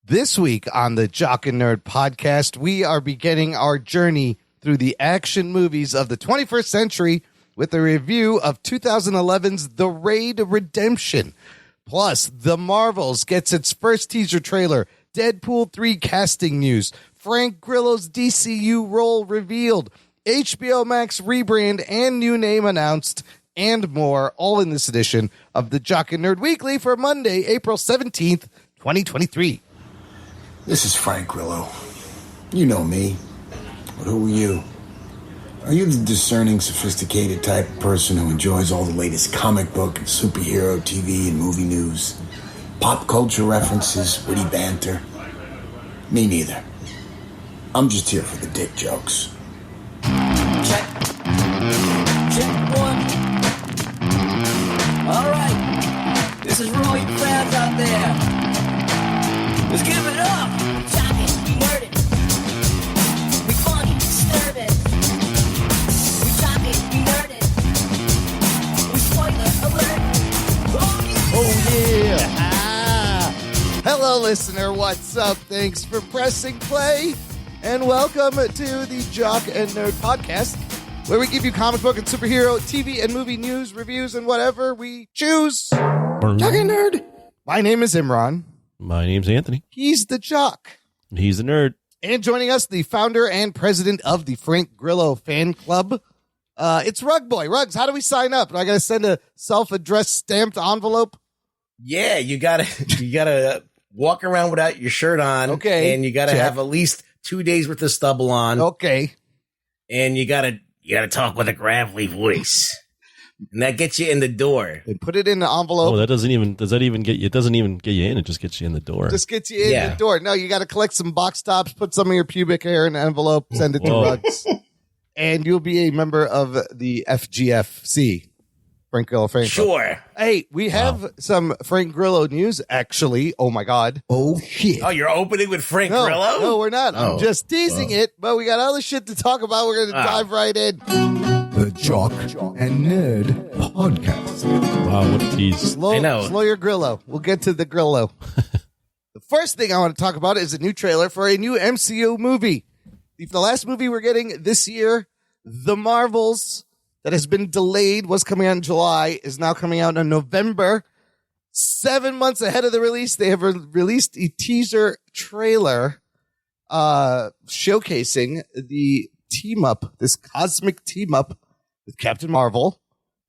This week on the Jock and Nerd podcast, we are beginning our journey through the action movies of the 21st century with a review of 2011's The Raid Redemption. Plus, The Marvels gets its first teaser trailer, Deadpool 3 casting news, Frank Grillo's DCU role revealed, HBO Max rebrand and new name announced, and more, all in this edition of the Jock and Nerd Weekly for Monday, April 17th, 2023. This is Frank Grillo. You know me. But who are you? Are you the discerning, sophisticated type of person who enjoys all the latest comic book and superhero TV and movie news? Pop culture references, witty banter? Me neither. I'm just here for the dick jokes. Check. Check one. All right. This is for all you fans out there. Let's give it up! We talk it, we nerd it. We funny, disturb it. We talk it, we nerd it. We spoiler alert. Oh yeah! Hello, listener. What's up? Thanks for pressing play, and welcome to the Jock and Nerd podcast, where we give you comic book and superhero, TV and movie news, reviews, and whatever we choose. Jock and Nerd. My name is Imran. My name's Anthony. He's the Jock. He's the nerd. And joining us, the founder and president of the Frank Grillo fan club. It's Rug Boy. Rugs, how do we sign up? Do I got to send a self-addressed stamped envelope? Yeah, you gotta walk around without your shirt on. Okay. And you gotta have at least 2 days worth of stubble on. Okay. And you gotta talk with a gravelly voice. And that gets you in the door. And put it in the envelope. Oh, that doesn't even get you. It doesn't even get you in. It just gets you in the door. Just gets you in the door. No, you got to collect some box tops, put some of your pubic hair in an envelope, send it to Rugs, and you'll be a member of the FGFC, Frank Grillo fan club. Sure. Hey, we have some Frank Grillo news, actually. Oh, my God. Oh, shit. Oh, you're opening with Frank Grillo? No, we're not. I'm just teasing it, but we got other shit to talk about. We're going to dive right in. The Jock and Nerd podcast. Wow, what a tease. I know. Slow your Grillo. We'll get to the Grillo. The first thing I want to talk about is a new trailer for a new MCU movie. The last movie we're getting this year, The Marvels, that has been delayed, was coming out in July, is now coming out in November. 7 months ahead of the release, they have released a teaser trailer showcasing the team up, this cosmic team up with Captain Marvel,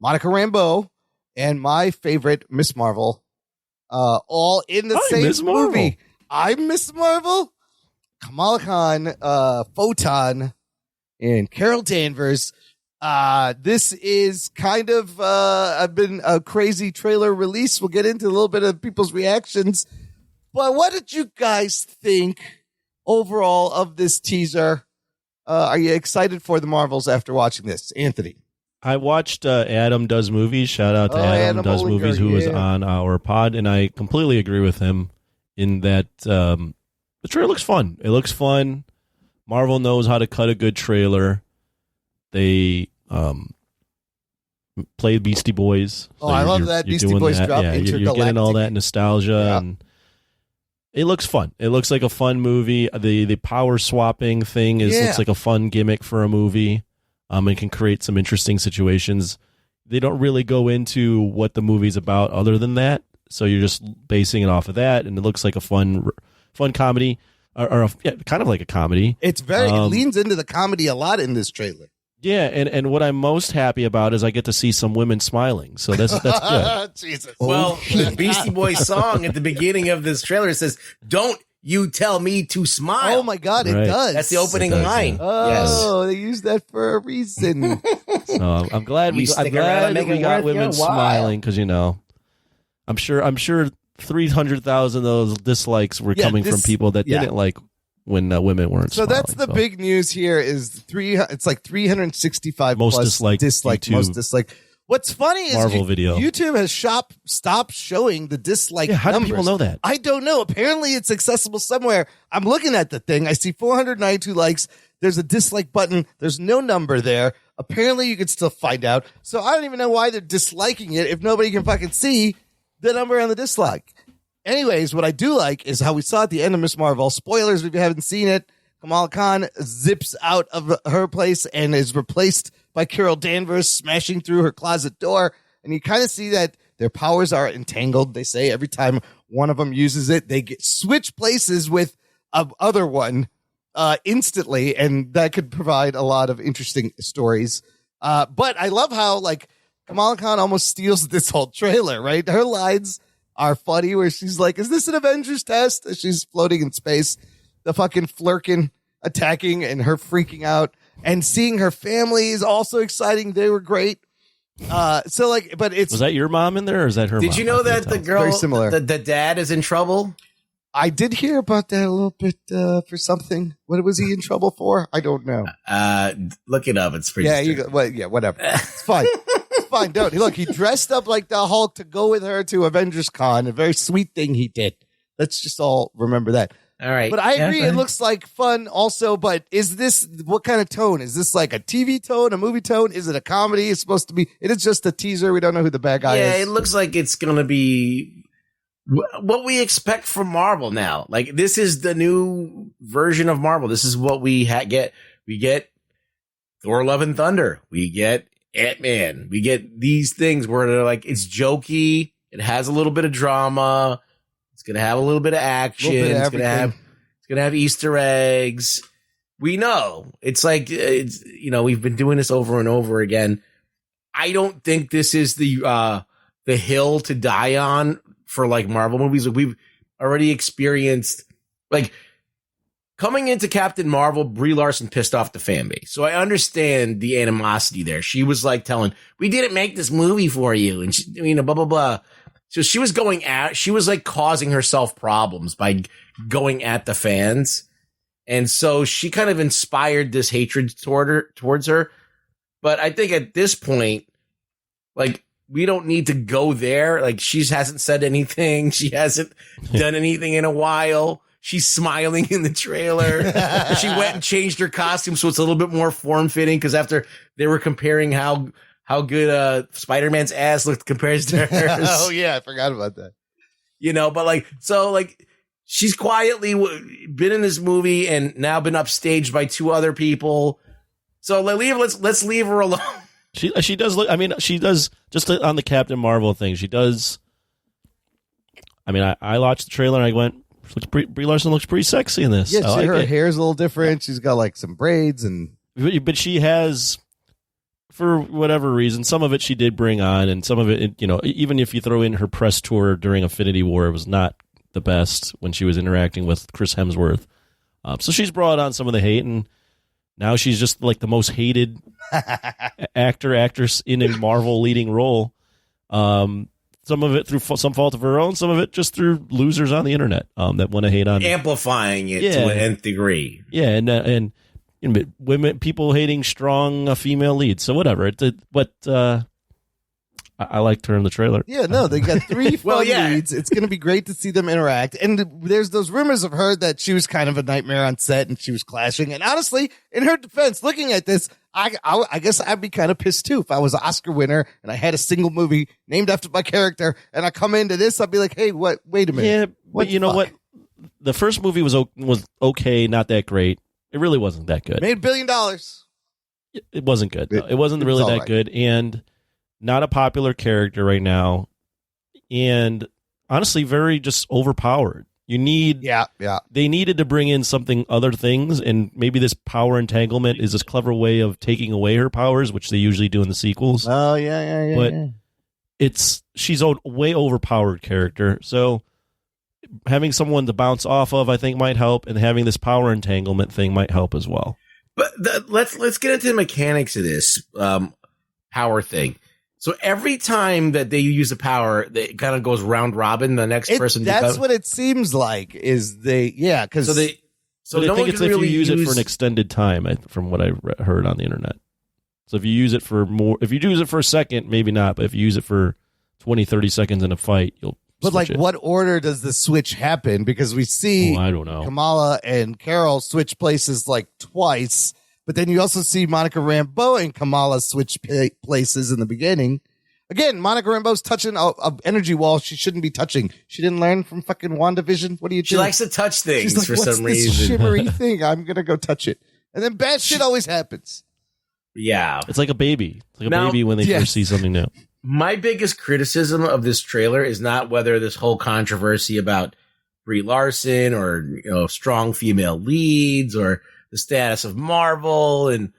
Monica Rambeau, and my favorite Miss Marvel, all in the same movie. I'm Miss Marvel, Kamala Khan, Photon, and Carol Danvers. This is kind of been a crazy trailer release. We'll get into a little bit of people's reactions. But what did you guys think overall of this teaser? Are you excited for the Marvels after watching this, Anthony? I watched Adam Does Movies. Shout out to Adam Does Olinger, Movies, who was on our pod, and I completely agree with him in that the trailer looks fun. It looks fun. Marvel knows how to cut a good trailer. They play Beastie Boys. So I love that Beastie Boys drop. Yeah, you're getting all that nostalgia, and it looks fun. It looks like a fun movie. The power swapping thing looks like a fun gimmick for a movie. And can create some interesting situations. They don't really go into what the movie's about other than that, so you're just basing it off of that, and it looks like a fun comedy, or kind of like a comedy. It's it leans into the comedy a lot in this trailer. Yeah, and what I'm most happy about is I get to see some women smiling, so that's good. Jesus. Well, the Beastie Boys song at the beginning of this trailer says, "Don't you tell me to smile." Oh my God, it does. That's the opening line. Oh, they used that for a reason. So I'm glad we got women smiling, because I'm sure 300,000 of those dislikes were coming from people that didn't like when women weren't smiling. So that's the big news here is it's like 365 most plus disliked most disliked. What's funny is Marvel video. YouTube has stopped showing the dislike numbers. How do people know that? I don't know. Apparently it's accessible somewhere. I'm looking at the thing. I see 492 likes. There's a dislike button. There's no number there. Apparently you can still find out. So I don't even know why they're disliking it if nobody can fucking see the number on the dislike. anyways, what I do like is how we saw at the end of Miss Marvel. Spoilers if you haven't seen it. Kamala Khan zips out of her place and is replaced by Carol Danvers smashing through her closet door. And you kind of see that their powers are entangled. They say every time one of them uses it, they get switch places with a other one instantly. And that could provide a lot of interesting stories. But I love how like Kamala Khan almost steals this whole trailer, right? Her lines are funny where she's like, is this an Avengers test? As she's floating in space, the fucking Flurkin attacking and her freaking out, and seeing her family is also exciting. They were great. So like, but it's, was that your mom in there or is that her mom? Did you know that the girl, very similar. The dad is in trouble? I did hear about that a little bit for something. What was he in trouble for? I don't know. Look it up. It's pretty. Yeah, whatever. It's fine. It's fine. Don't look. He dressed up like the Hulk to go with her to Avengers Con. A very sweet thing he did. Let's just all remember that. All right. But I agree. It looks like fun also. But is this what kind of tone? Is this like a TV tone, a movie tone? Is it a comedy? It's supposed to be. It is just a teaser. We don't know who the bad guy is. Yeah, it looks like it's going to be what we expect from Marvel now. Like, this is the new version of Marvel. This is what we get. We get Thor: Love and Thunder. We get Ant-Man. We get these things where they're like, it's jokey. It has a little bit of drama. It's going to have a little bit of action. It's going to have Easter eggs. We know. It's like, we've been doing this over and over again. I don't think this is the hill to die on for like Marvel movies. We've already experienced, like, coming into Captain Marvel, Brie Larson pissed off the fan base. So I understand the animosity there. She was like telling, we didn't make this movie for you. And she, blah, blah, blah. So she was she was like causing herself problems by going at the fans. And so she kind of inspired this hatred towards her. But I think at this point, like, we don't need to go there. Like, she hasn't said anything. She hasn't done anything in a while. She's smiling in the trailer. She went and changed her costume so it's a little bit more form-fitting, because after they were comparing how good Spider-Man's ass looked compared to hers. Oh, yeah, I forgot about that. But like, so like, she's quietly been in this movie and now been upstaged by two other people. So let's leave her alone. She does look. I mean, she does, just on the Captain Marvel thing. She does. I mean, I watched the trailer and I went, Brie Larson looks pretty sexy in this. Yeah, her hair's a little different. She's got like some braids but she has, for whatever reason, some of it she did bring on, and some of it, even if you throw in her press tour during Infinity War, it was not the best when she was interacting with Chris Hemsworth. So she's brought on some of the hate, and now she's just like the most hated actress in a Marvel leading role. Some of it through some fault of her own, some of it just through losers on the internet that want to hate on, amplifying it to an nth degree. Yeah, and women, people hating strong female leads. So whatever. I liked her in the trailer. Yeah, no, they got three fun leads. It's going to be great to see them interact. And there's those rumors of her that she was kind of a nightmare on set and she was clashing. And honestly, in her defense, looking at this, I guess I'd be kind of pissed too if I was an Oscar winner and I had a single movie named after my character and I come into this, I'd be like, hey, what? Wait a minute. Yeah, but you know what? The first movie was okay, not that great. It really wasn't that good. Made $1 billion. It wasn't good. It wasn't really that good, and not a popular character right now, and honestly, very just overpowered. You need, they needed to bring in something, other things, and maybe this power entanglement is this clever way of taking away her powers, which they usually do in the sequels. Oh, yeah. But she's a way overpowered character, so having someone to bounce off of, I think, might help, and having this power entanglement thing might help as well. But let's get into the mechanics of this power thing. So every time that they use a power, it kind of goes round robin. The next person. That's what it seems like. Is because I think it's if you use it for an extended time, from what I heard on the internet. So if you use it for a second, maybe not. But if you use it for 20, 30 seconds in a fight, you'll. But like, what order does the switch happen? Because we see I don't know. Kamala and Carol switch places like twice, but then you also see Monica Rambeau and Kamala switch places in the beginning. Again, Monica Rambeau's touching a energy wall she shouldn't be touching. She didn't learn from fucking WandaVision. What do you do? She likes to touch things She's like, for what's some this reason. shimmery thing? I'm going to go touch it. And then bad shit always happens. Yeah. It's like a baby. It's like a Now, baby when they first see something new. My biggest criticism of this trailer is not whether this whole controversy about Brie Larson or strong female leads or the status of Marvel and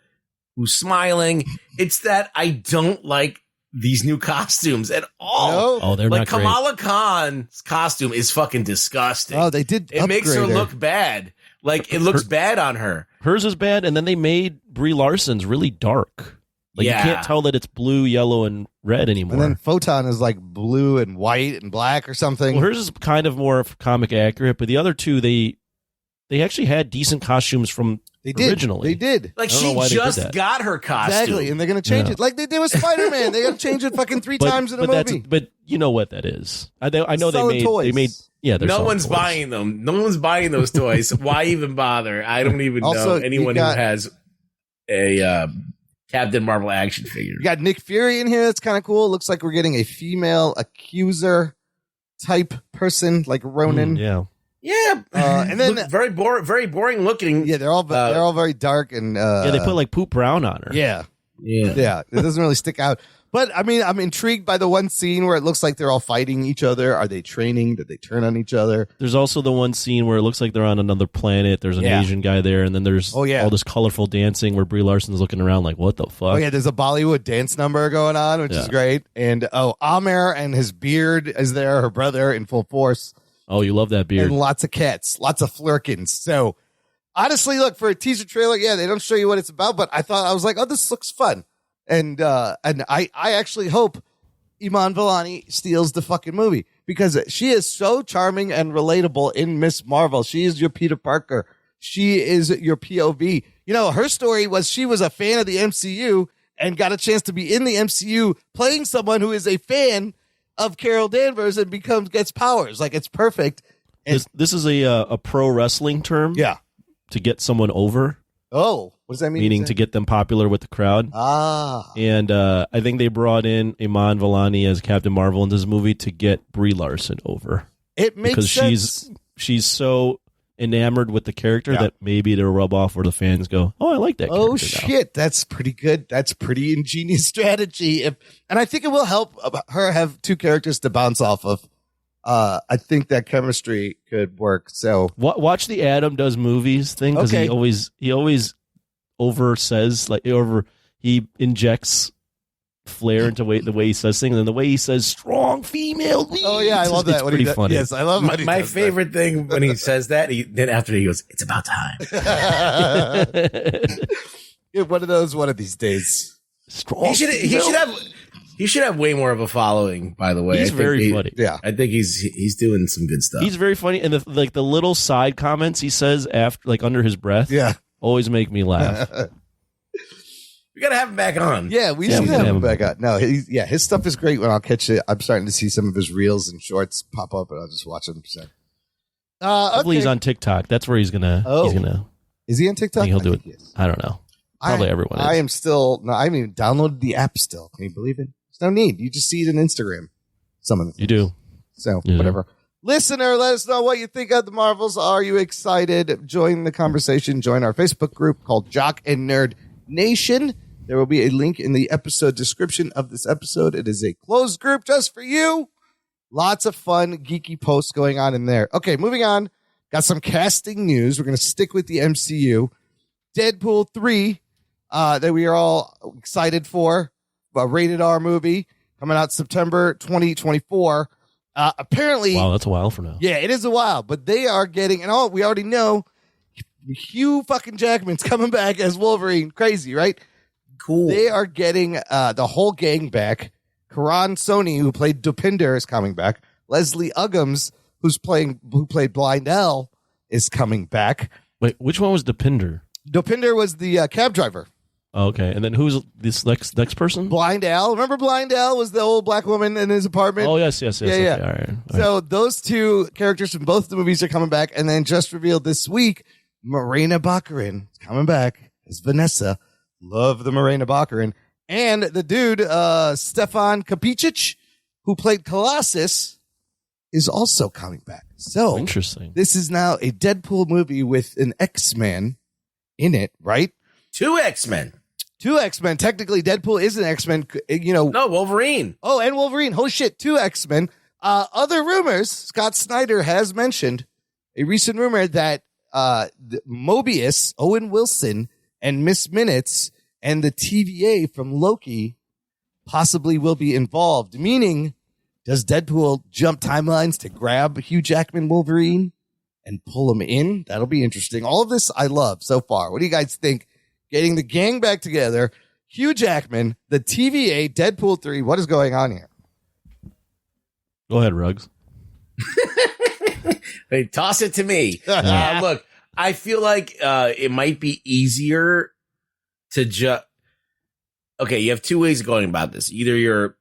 who's smiling. It's that I don't like these new costumes at all. No? Oh, they're like not great. Kamala Khan's costume is fucking disgusting. Oh, they did. It makes her upgrade look bad. Like it looks bad on her. Hers is bad, and then they made Brie Larson's really dark. Like Yeah. you can't tell that it's blue, yellow, and red anymore. And then Photon is like blue and white and black or something. Well, hers is kind of more comic accurate, but the other two, they actually had decent costumes from originally. They did. Like I don't know she why they did just that. got her costume. Exactly. And they're going to change Yeah. it like they did with Spider-Man. They got to change it fucking three times in a movie. But you know what that is. I know Selling toys. they made yeah. They're No selling one's toys. buying them. No one's buying those toys. Why even bother? I don't even Also, know you anyone got- who has a Captain Marvel action figure. You got Nick Fury in here. That's kind of cool. Looks like we're getting a female accuser type person like Ronin. Yeah. Yeah, and then very boring looking. yeah, they're all very dark and Yeah, they put like poop brown on her. yeah. Yeah. It doesn't really stick out. But I mean, I'm intrigued by the one scene where it looks like they're all fighting each other. Are they training? Did they turn on each other? There's also the one scene where it looks like they're on another planet. There's an Asian guy there, and then there's all this colorful dancing where Brie Larson's looking around like, what the fuck? Oh yeah, there's a Bollywood dance number going on, which is great. And Amir and his beard is there, her brother in full force. Oh, you love that beard. And lots of cats, lots of flirkins. So honestly, look, for a teaser trailer, yeah, they don't show you what it's about, but I was like, oh, this looks fun. And I actually hope Iman Vellani steals the fucking movie because she is so charming and relatable in Miss Marvel. She is your Peter Parker. She is your POV. You know, her story was she was a fan of the MCU and got a chance to be in the MCU playing someone who is a fan of Carol Danvers and gets powers. Like, it's perfect. And This is a pro wrestling term. yeah. To get someone over. Oh, what does that mean? Meaning to get them popular with the crowd. Ah. And I think they brought in Iman Vellani as Captain Marvel in this movie to get Brie Larson over. It makes because sense. she's so enamored with the character that maybe it'll rub off where the fans go, oh, I like that character. Oh shit, that's pretty good. That's pretty ingenious strategy. And I think it will help her have two characters to bounce off of. I think that chemistry could work. So watch the Adam Does Movies thing because he always over says he injects flair into the way he says things, and the way he says strong female leads. Oh yeah, I love that. It's pretty funny. Yes, I love my favorite thing when he says that. Then after he goes, "It's about time." Yeah, one of these days. Strong. He should have way more of a following. By the way, He's very funny. Yeah, I think he's doing some good stuff. He's very funny, and the little side comments he says after, like under his breath, always make me laugh. We gotta have him back on. Yeah, we should have him back on. No, his stuff is great when I'll catch it. I'm starting to see some of his reels and shorts pop up, and I'll just watch them. So. I believe he's on TikTok. That's where he's gonna. Is he on TikTok? I think he'll do it. I don't know. Probably everyone is. I am still. No, I haven't even downloaded the app still. Can you believe it? There's no need. You just see it on Instagram. Some of the things. You do. So whatever. Listener, let us know what you think of the Marvels. Are you excited? Join the conversation. Join our Facebook group called Jock and Nerd Nation. There will be a link in the episode description of this episode. It is a closed group just for you. Lots of fun, geeky posts going on in there. Okay, moving on. Got some casting news. We're going to stick with the MCU. Deadpool 3, that we are all excited for. A rated R movie coming out September 2024. Apparently. Wow, that's a while from now. Yeah, it is a while. But they are getting, and we already know, Hugh fucking Jackman's coming back as Wolverine. Crazy, right? Cool. They are getting the whole gang back. Karan Soni, who played Dopinder, is coming back. Leslie Uggams, who played Blind L, is coming back. Wait, which one was Dopinder? Dopinder was the cab driver. Oh, okay, and then who's this next person? Blind Al. Remember Blind Al was the old black woman in his apartment? Oh, yes. Yeah. Okay, all right. So those two characters from both the movies are coming back, and then just revealed this week, Morena Baccarin is coming back as Vanessa. Love the Morena Baccarin. And the dude, Stefan Kapicic, who played Colossus, is also coming back. So interesting. This is now a Deadpool movie with an X-Men in it, right? 2 X-Men. 2 X-Men. Technically, Deadpool is an X-Men, No, Wolverine. Oh, and Wolverine. Holy shit, 2 X-Men. Other rumors, Scott Snyder has mentioned a recent rumor that Mobius, Owen Wilson, and Miss Minutes and the TVA from Loki possibly will be involved, meaning does Deadpool jump timelines to grab Hugh Jackman Wolverine and pull him in? That'll be interesting. All of this I love so far. What do you guys think? Getting the gang back together, Hugh Jackman, the TVA, Deadpool 3. What is going on here? Go ahead, Ruggs. Hey, toss it to me. Look, I feel like it might be easier to just. Okay, you have 2 ways of going about this. Either you're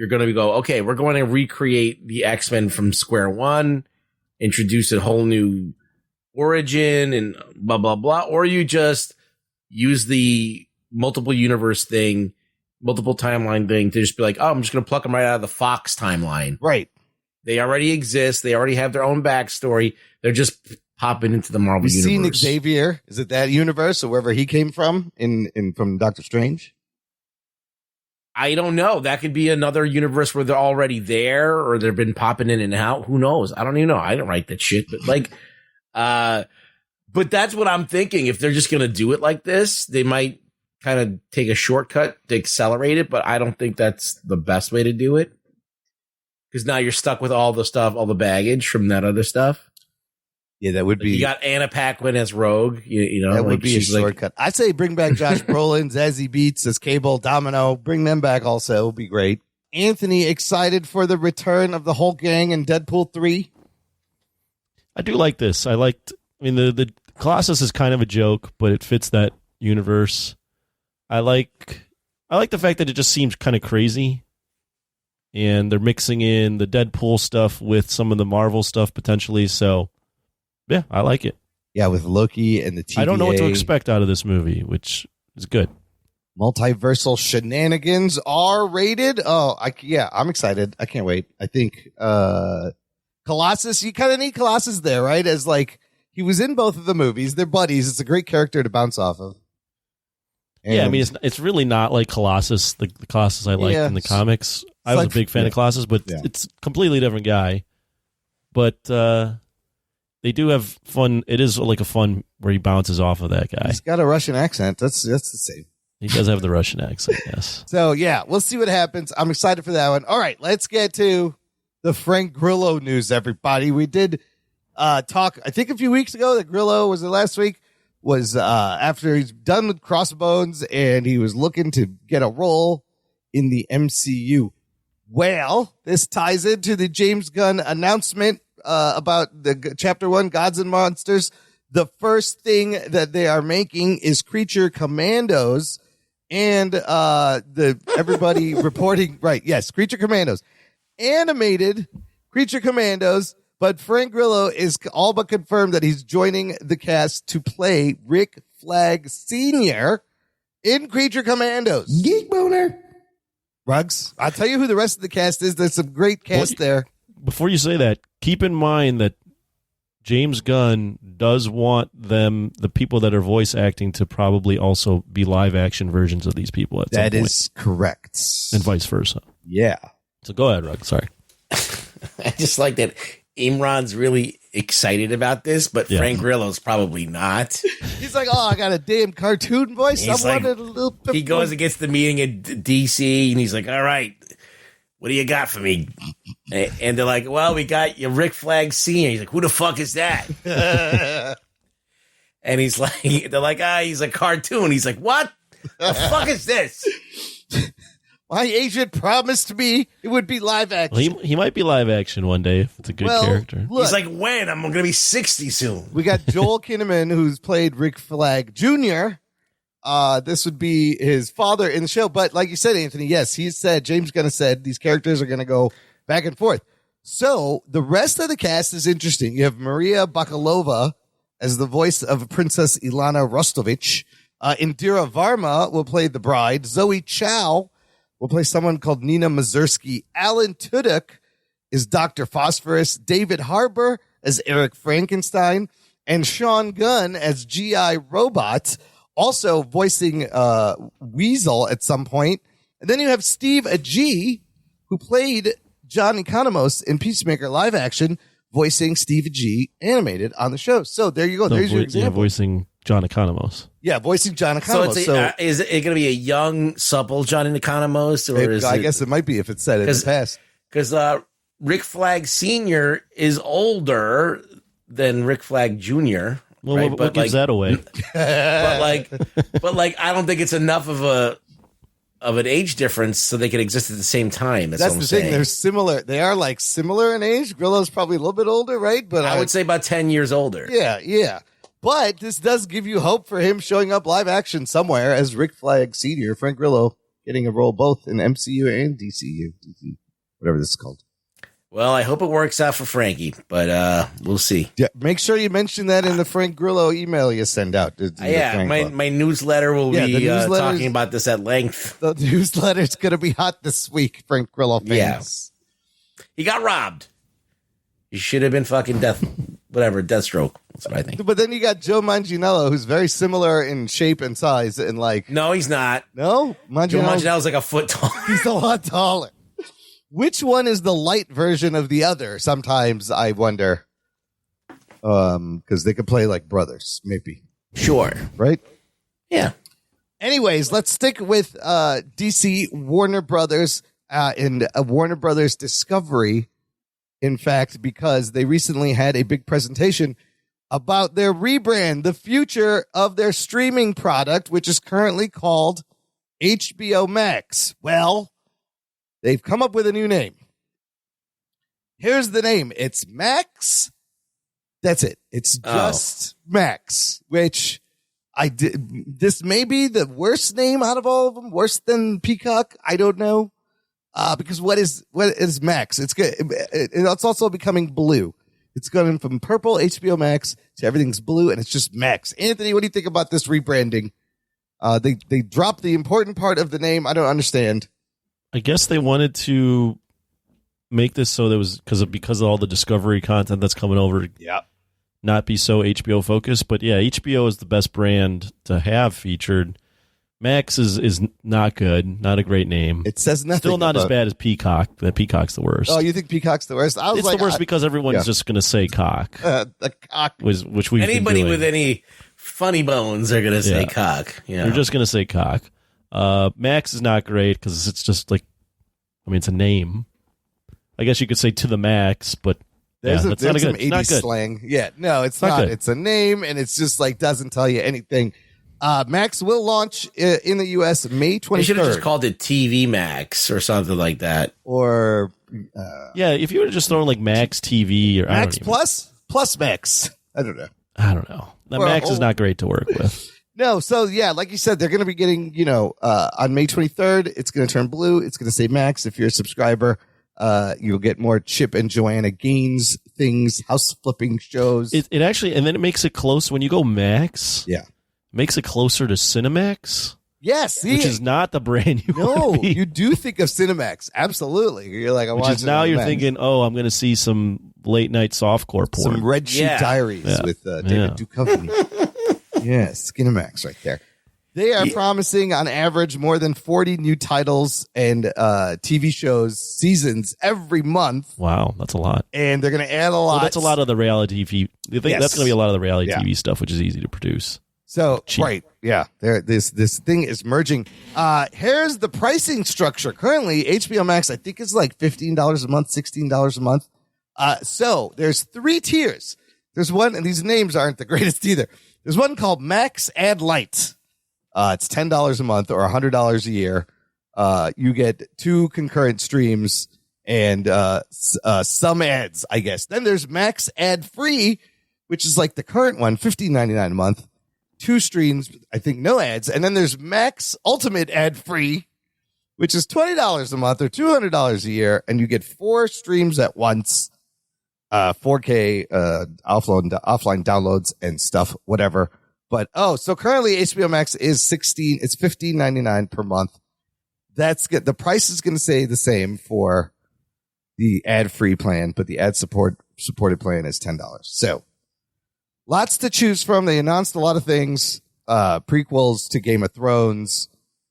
going to go, okay, we're going to recreate the X-Men from square one, introduce a whole new origin and blah, blah, blah. Or you just use the multiple universe thing, multiple timeline thing to just be like, oh, I'm just going to pluck them right out of the Fox timeline. Right. They already exist. They already have their own backstory. They're just popping into the Marvel universe. You've seen Xavier. Is it that universe or wherever he came from from Doctor Strange? I don't know. That could be another universe where they're already there or they've been popping in and out. Who knows? I don't even know. I didn't write that shit, but but that's what I'm thinking. If they're just going to do it like this, they might kind of take a shortcut to accelerate it, but I don't think that's the best way to do it. Because now you're stuck with all the stuff, all the baggage from that other stuff. Yeah, that would be. You got Anna Paquin as Rogue. You know, that would be a shortcut. I'd say bring back Josh Brolin, Zazie Beetz as Cable, Domino. Bring them back also. It would be great. Anthony, excited for the return of the whole gang in Deadpool 3? I do like this. I mean, the Colossus is kind of a joke, but it fits that universe. I like the fact that it just seems kind of crazy. And they're mixing in the Deadpool stuff with some of the Marvel stuff potentially. So, yeah, I like it. Yeah, with Loki and the TVA. I don't know what to expect out of this movie, which is good. Multiversal shenanigans are rated. Oh, I'm excited. I can't wait. I think Colossus, you kind of need Colossus there, right? As like, he was in both of the movies. They're buddies. It's a great character to bounce off of. And yeah, I mean, it's really not like Colossus, the Colossus I liked in the comics. I was a big fan of Colossus, but it's a completely different guy. But they do have fun. It is like a fun where he bounces off of that guy. He's got a Russian accent. That's the same. He does have the Russian accent, yes. So, yeah, we'll see what happens. I'm excited for that one. All right, let's get to the Frank Grillo news, everybody. We did talk, I think a few weeks ago, that Grillo, was it last week? Was after he's done with Crossbones and he was looking to get a role in the MCU. Well, this ties into the James Gunn announcement about the Chapter 1 Gods and Monsters. The first thing that they are making is Creature Commandos, and everybody reporting, right, yes, Creature Commandos. Animated Creature Commandos. But Frank Grillo is all but confirmed that he's joining the cast to play Rick Flag Sr. in Creature Commandos. Geek boner. Rugs, I'll tell you who the rest of the cast is. There's some great cast there. Before you say that, keep in mind that James Gunn does want the people that are voice acting to probably also be live action versions of these people at some point. That is correct. And vice versa. Yeah. So go ahead, Rug. Sorry. I just like that Imran's really excited about this, but Frank Grillo's probably not. He's like, oh, I got a damn cartoon voice. He's I like, wanted a little bit. He goes and gets the meeting at DC, and he's like, all right, what do you got for me? And they're like, well, we got your Rick Flag Sr. He's like, who the fuck is that? And he's like, they're like, he's a cartoon. He's like, what the fuck is this? My agent promised me it would be live action. Well, he might be live action one day if it's a good character. Look, he's like, when? I'm going to be 60 soon. We got Joel Kinnaman, who's played Rick Flag Jr. This would be his father in the show. But like you said, Anthony, yes, James Gunn said these characters are going to go back and forth. So the rest of the cast is interesting. You have Maria Bakalova as the voice of Princess Ilana Rostovich. Indira Varma will play the bride. Zoe Chow will play someone called Nina Mazursky. Alan Tudyk is Dr. Phosphorus. David Harbour as Eric Frankenstein. And Sean Gunn as G.I. Robot, also voicing Weasel at some point. And then you have Steve Agee, who played John Economos in Peacemaker live action, voicing Steve Agee animated on the show. So there you go. There's your example. Yeah, voicing John Economos. Yeah, voicing John Economos. So, is it going to be a young, supple John Economos? Or I guess it might be if it's said in the past. Because Rick Flag Sr. is older than Rick Flag Jr. Well, right? what gives that away? but I don't think it's enough of an age difference so they could exist at the same time. That's what I'm saying. They're similar. They are like similar in age. Grillo's probably a little bit older, right? But I would say about 10 years older. Yeah. But this does give you hope for him showing up live action somewhere as Rick Flag Sr. Frank Grillo getting a role both in MCU and DCU, whatever this is called. Well, I hope it works out for Frankie, but we'll see. Yeah, make sure you mention that in the Frank Grillo email you send out. My newsletter will be talking about this at length. The newsletter's going to be hot this week, Frank Grillo fans. Yeah. He got robbed. He should have been fucking Deathstroke. That's what I think. But then you got Joe Manganiello, who's very similar in shape and size. And no, he's not. No? Joe Manganiello's like a foot tall. He's a lot taller. Which one is the light version of the other? Sometimes I wonder. Because they could play like brothers, maybe. Sure. Right? Yeah. Anyways, let's stick with DC Warner Brothers and Warner Brothers Discovery. In fact, because they recently had a big presentation about their rebrand, the future of their streaming product, which is currently called HBO Max. Well, they've come up with a new name. Here's the name. It's Max. That's it. It's just Max, which this may be the worst name out of all of them, worse than Peacock. I don't know. Because what is Max? It's good. It's also becoming blue. It's going from purple HBO Max to everything's blue, and it's just Max. Anthony, what do you think about this rebranding? They dropped the important part of the name. I don't understand. I guess they wanted to make this so there was because of all the Discovery content that's coming over. Yeah. Not be so HBO focused, but yeah, HBO is the best brand to have featured. Max is not good, not a great name. It says nothing. Still not as bad as Peacock. Peacock's the worst. Oh, you think Peacock's the worst? It's the worst because everyone's just going to say cock. The cock, which we've anybody been doing. with any funny bones are going to say cock. Yeah, they're just going to say cock. Max is not great because it's just like, I mean, it's a name. I guess you could say to the max, but there's not a some good. 80s slang. Yeah, no, it's not. It's a name, and it's just like doesn't tell you anything. Max will launch in the U.S. May 23rd. They should have just called it TV Max or something like that. Or if you would have just thrown like Max TV or Max Plus Max. I don't know. Max is not great to work with. No, so yeah, like you said, they're going to be getting, on May 23rd, it's going to turn blue. It's going to say Max. If you're a subscriber, you'll get more Chip and Joanna Gaines things, house flipping shows. It actually, and then it makes it close when you go Max. Yeah. Makes it closer to Cinemax. Yes. Which is not the brand you want to be. You do think of Cinemax. Absolutely. You're like, you're thinking, I'm going to see some late night softcore porn. Some Red Sheet Diaries with David Duchovny. Yes, Cinemax right there. They are promising on average more than 40 new titles and TV shows, seasons every month. Wow, that's a lot. And they're going to add a lot. Well, that's a lot of the reality TV. That's going to be a lot of the reality TV stuff, which is easy to produce. So, right, yeah, this thing is merging. Here's the pricing structure. Currently, HBO Max, I think, is like $15 a month, $16 a month. So there's 3 tiers. There's one, and these names aren't the greatest either. There's one called Max Ad Lite. It's $10 a month or $100 a year. You get 2 concurrent streams and some ads, I guess. Then there's Max Ad Free, which is like the current one, $15.99 a month. 2 streams, I think no ads. And then there's Max Ultimate Ad Free, which is $20 a month or $200 a year. And you get 4 streams at once, 4K offline downloads and stuff, whatever, But so currently HBO Max is it's $15.99 per month. That's good. The price is going to stay the same for the ad-free plan, but the supported plan is $10. So lots to choose from. They announced a lot of things, prequels to Game of Thrones,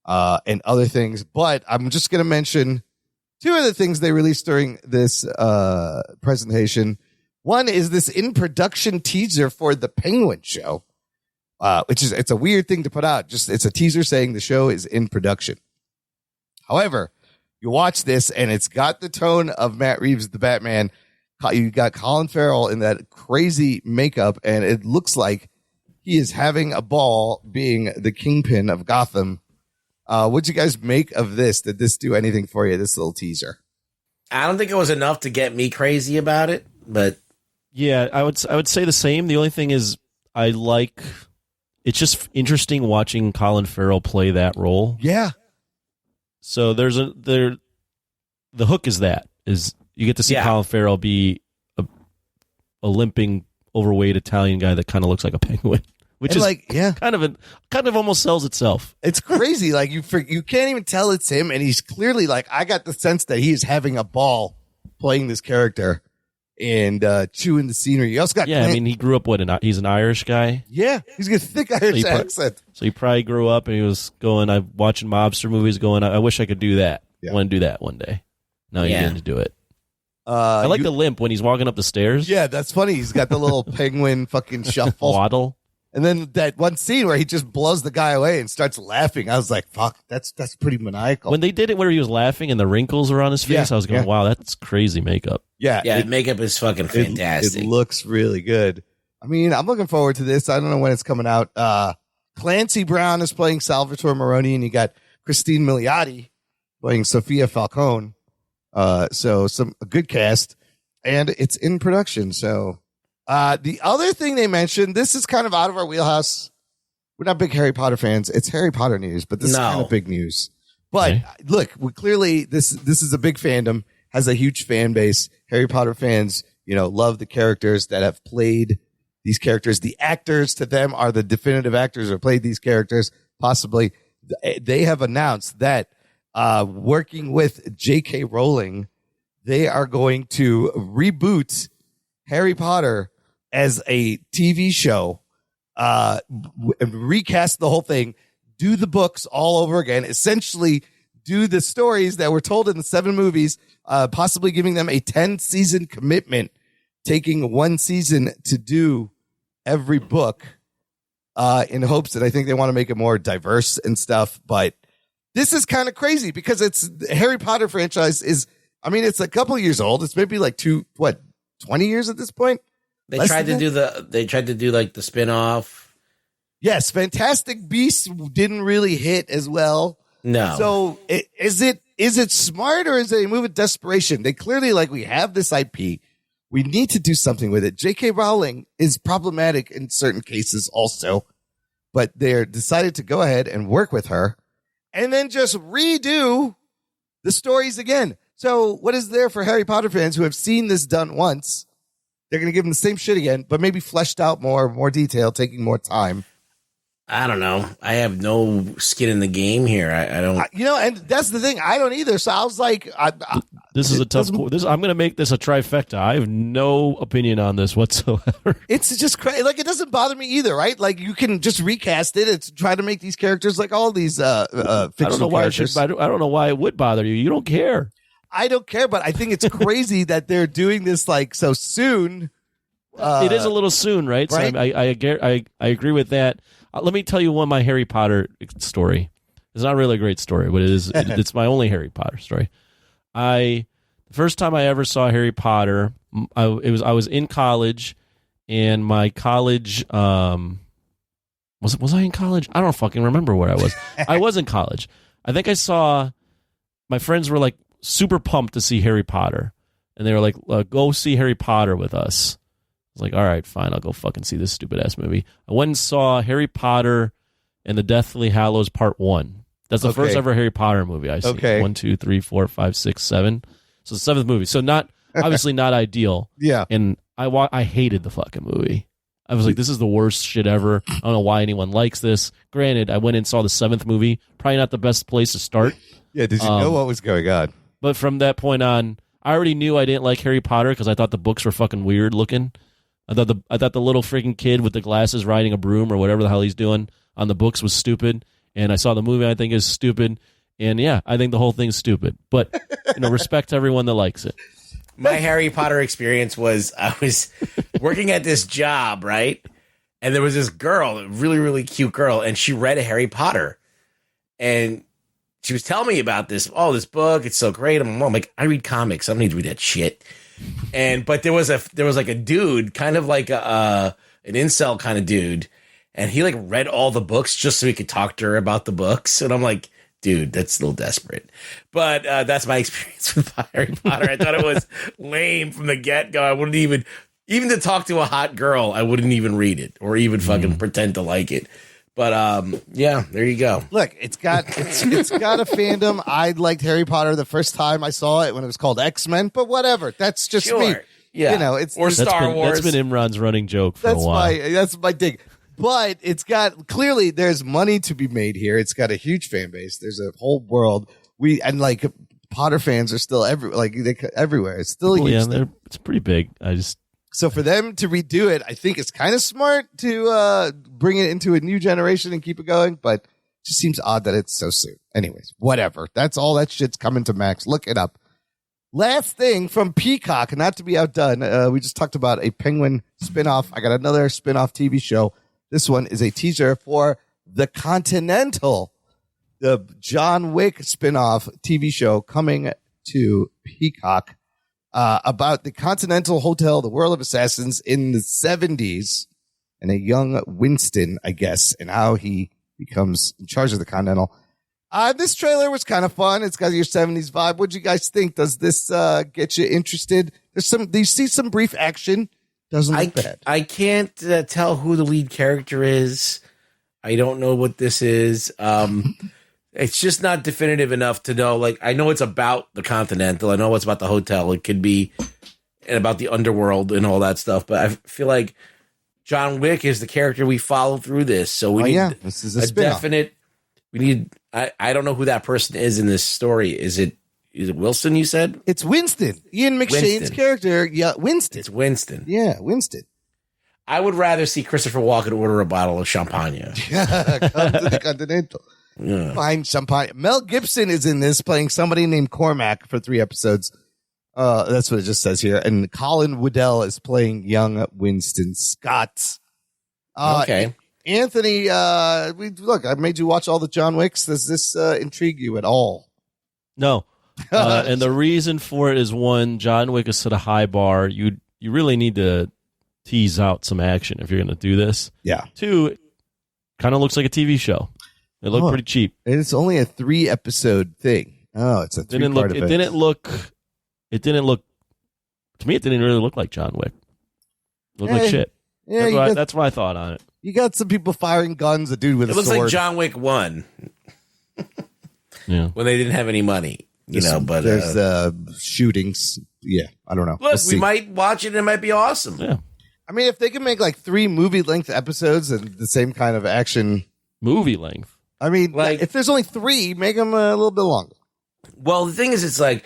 and other things, but I'm just going to mention two of the things they released during this presentation. One is this in-production teaser for the Penguin show, it's a weird thing to put out. It's a teaser saying the show is in production. However, you watch this and it's got the tone of Matt Reeves, the Batman. You got Colin Farrell in that crazy makeup, and it looks like he is having a ball being the kingpin of Gotham. What'd you guys make of this? Did this do anything for you, this little teaser? I don't think it was enough to get me crazy about it, but yeah, I would say the same. The only thing is it's just interesting watching Colin Farrell play that role. Yeah. So the hook is you get to see Colin Farrell be a limping, overweight Italian guy that kind of looks like a penguin, which is kind of almost sells itself. It's crazy. Like you can't even tell it's him, and he's clearly I got the sense that he's having a ball playing this character and chewing the scenery. You also got he grew up he's an Irish guy. Yeah, he's got a thick Irish accent. So he probably grew up and he was I'm watching mobster movies going, I wish I could do that. I want to do that one day. Now you get to do it. I like the limp when he's walking up the stairs. Yeah, that's funny. He's got the little penguin fucking shuffle. Waddle. And then that one scene where he just blows the guy away and starts laughing. I was like, fuck, that's pretty maniacal. When they did it where he was laughing and the wrinkles were on his face, I was going, wow, that's crazy makeup. Yeah. Makeup is fucking fantastic. It looks really good. I mean, I'm looking forward to this. I don't know when it's coming out. Clancy Brown is playing Salvatore Maroni, and you got Christine Milioti playing Sophia Falcone. So a good cast, and it's in production. So the other thing they mentioned, this is kind of out of our wheelhouse. We're not big Harry Potter fans. It's Harry Potter news, but this is kind of big news. But look, clearly this is a big fandom, has a huge fan base. Harry Potter fans, love the characters that have played these characters. The actors to them are the definitive actors who played these characters. Possibly, they have announced that working with J.K. Rowling, they are going to reboot Harry Potter as a TV show, recast the whole thing, do the books all over again, essentially do the stories that were told in the 7 movies, possibly giving them a 10-season commitment, taking 1 season to do every book, in hopes that I think they want to make it more diverse and stuff. But this is kind of crazy because the Harry Potter franchise it's a couple of years old. It's maybe 20 years at this point. They tried to do the spin-off. Yes, Fantastic Beasts didn't really hit as well. No. So is it smart, or is it a move of desperation? They clearly we have this IP. We need to do something with it. J.K. Rowling is problematic in certain cases also, but they're decided to go ahead and work with her and then just redo the stories again. So what is there for Harry Potter fans who have seen this done once? They're going to give them the same shit again, but maybe fleshed out more detail, taking more time. I don't know. I have no skin in the game here. I don't. And that's the thing. I don't either. So I was like, this is a tough. I'm going to make this a trifecta. I have no opinion on this whatsoever. It's just crazy. It doesn't bother me either, right? You can just recast it. It's try to make these characters like all these fictional characters. I don't know why it would bother you. You don't care. I don't care, but I think it's crazy that they're doing this so soon. It is a little soon, right? Right? So I agree with that. Let me tell you my Harry Potter story. It's not really a great story, but it's my only Harry Potter story. The first time I ever saw Harry Potter, I was in college, and my college was I in college? I don't fucking remember where I was. I was in college. I think I saw my friends were super pumped to see Harry Potter, and they were like, "Go see Harry Potter with us." I was like, all right, fine, I'll go fucking see this stupid ass movie. I went and saw Harry Potter and the Deathly Hallows Part 1. That's the first ever Harry Potter movie I see. Okay. 1, 2, 3, 4, 5, 6, 7. So the 7th movie. So obviously not ideal. Yeah. And I hated the fucking movie. I was like, this is the worst shit ever. I don't know why anyone likes this. Granted, I went and saw the 7th movie. Probably not the best place to start. Yeah, did you know what was going on? But from that point on, I already knew I didn't like Harry Potter because I thought the books were fucking weird looking. I thought the little freaking kid with the glasses riding a broom or whatever the hell he's doing on the books was stupid. And I saw the movie, I think is stupid. And yeah, I think the whole thing's stupid. But respect to everyone that likes it. My Harry Potter experience was I was working at this job, right? And there was this girl, a really, really cute girl, and she read Harry Potter. And she was telling me about this book, it's so great. I'm like, I read comics. I don't need to read that shit. But there was like a dude, kind of like an incel kind of dude, and he like read all the books just so he could talk to her about the books. And I'm like, dude, that's a little desperate. But that's my experience with Harry Potter. I thought it was lame from the get-go. I wouldn't even to talk to a hot girl, I wouldn't even read it or even fucking pretend to like it. But yeah, there you go. Look, it's got a fandom. I liked Harry Potter the first time I saw it when it was called X-Men, but whatever. That's just me. Yeah. It's Star Wars. That's been Imran's running joke for a while. That's my dig. But it's got clearly there's money to be made here. It's got a huge fan base. There's a whole world. Potter fans are still everywhere. It's still a huge thing. It's pretty big. So for them to redo it, I think it's kind of smart to bring it into a new generation and keep it going. But it just seems odd that it's so soon. Anyways, whatever. That's all that shit's coming to Max. Look it up. Last thing from Peacock, not to be outdone. We just talked about a Penguin spinoff. I got another spinoff TV show. This one is a teaser for The Continental, the John Wick spinoff TV show coming to Peacock about the Continental Hotel, the world of assassins in the 70s, and a young Winston, I guess, and how he becomes in charge of the Continental. This trailer was kind of fun. It's got your 70s vibe. What'd you guys think? Does this get you interested? Do you see some brief action? Doesn't look bad. I can't tell who the lead character is. I don't know what this is. It's just not definitive enough to know. Like, I know it's about the Continental. I know it's about the hotel. It could be about the underworld and all that stuff. But I feel like John Wick is the character we follow through this. So we need this is a definite. We need. I don't know who that person is in this story. Is it Wilson? You said it's Winston. Ian McShane's character. Yeah, Winston. It's Winston. Yeah, Winston. I would rather see Christopher Walken order a bottle of champagne. Yeah, come to the Continental. Yeah. Find champagne. Mel Gibson is in this playing somebody named Cormac for 3 episodes. That's what it just says here. And Colin Waddell is playing young Winston Scott. Okay. Anthony, I made you watch all the John Wicks. Does this intrigue you at all? No. And the reason for it is, one, John Wick is set a high bar. You really need to tease out some action if you're going to do this. Yeah. 2, it kind of looks like a TV show. It looked pretty cheap. And it's only a 3-episode thing. Oh, it's a 3-part event. It didn't look, to me, it didn't really look like John Wick. It looked like shit. Yeah, that's what I thought on it. You got some people firing guns, a dude with a sword. It looks like John Wick 1. Yeah. When they didn't have any money. But there's shootings. Yeah, I don't know. Look, we might watch it and it might be awesome. Yeah. I mean, if they can make like 3 movie-length episodes and the same kind of action. Movie length? I mean, like, if there's only 3, make them a little bit longer. Well, the thing is, it's like,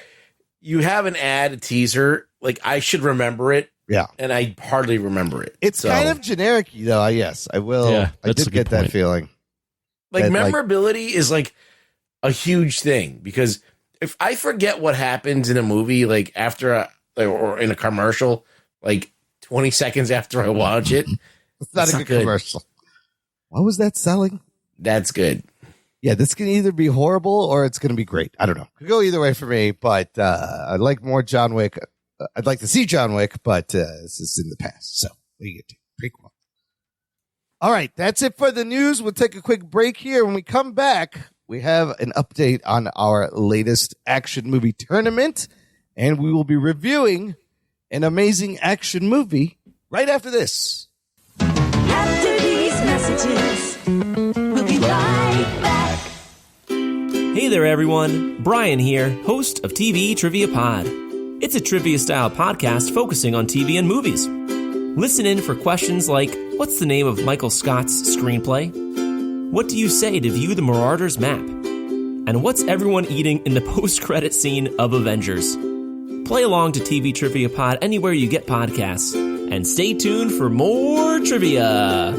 you have an ad, a teaser. Like, I should remember it. Yeah. And I hardly remember it. It's kind of generic, though. Yes, I will. Yeah, I did get that feeling. Like, memorability is like a huge thing, because if I forget what happens in a movie, like after or in a commercial, like 20 seconds after I watch it, it's not a good commercial. What was that selling? That's good. Yeah, this can either be horrible or it's going to be great. I don't know. Could go either way for me, but I'd like more John Wick. I'd like to see John Wick, but this is in the past. So we get to prequel. All right, that's it for the news. We'll take a quick break here. When we come back, we have an update on our latest action movie tournament, and we will be reviewing an amazing action movie right after this. After these messages, we'll be right back. Hey there, everyone. Brian here, host of TV Trivia Pod. It's a trivia-style podcast focusing on TV and movies. Listen in for questions like, what's the name of Michael Scott's screenplay? What do you say to view the Marauders map? And what's everyone eating in the post-credit scene of Avengers? Play along to TV Trivia Pod anywhere you get podcasts. And stay tuned for more trivia.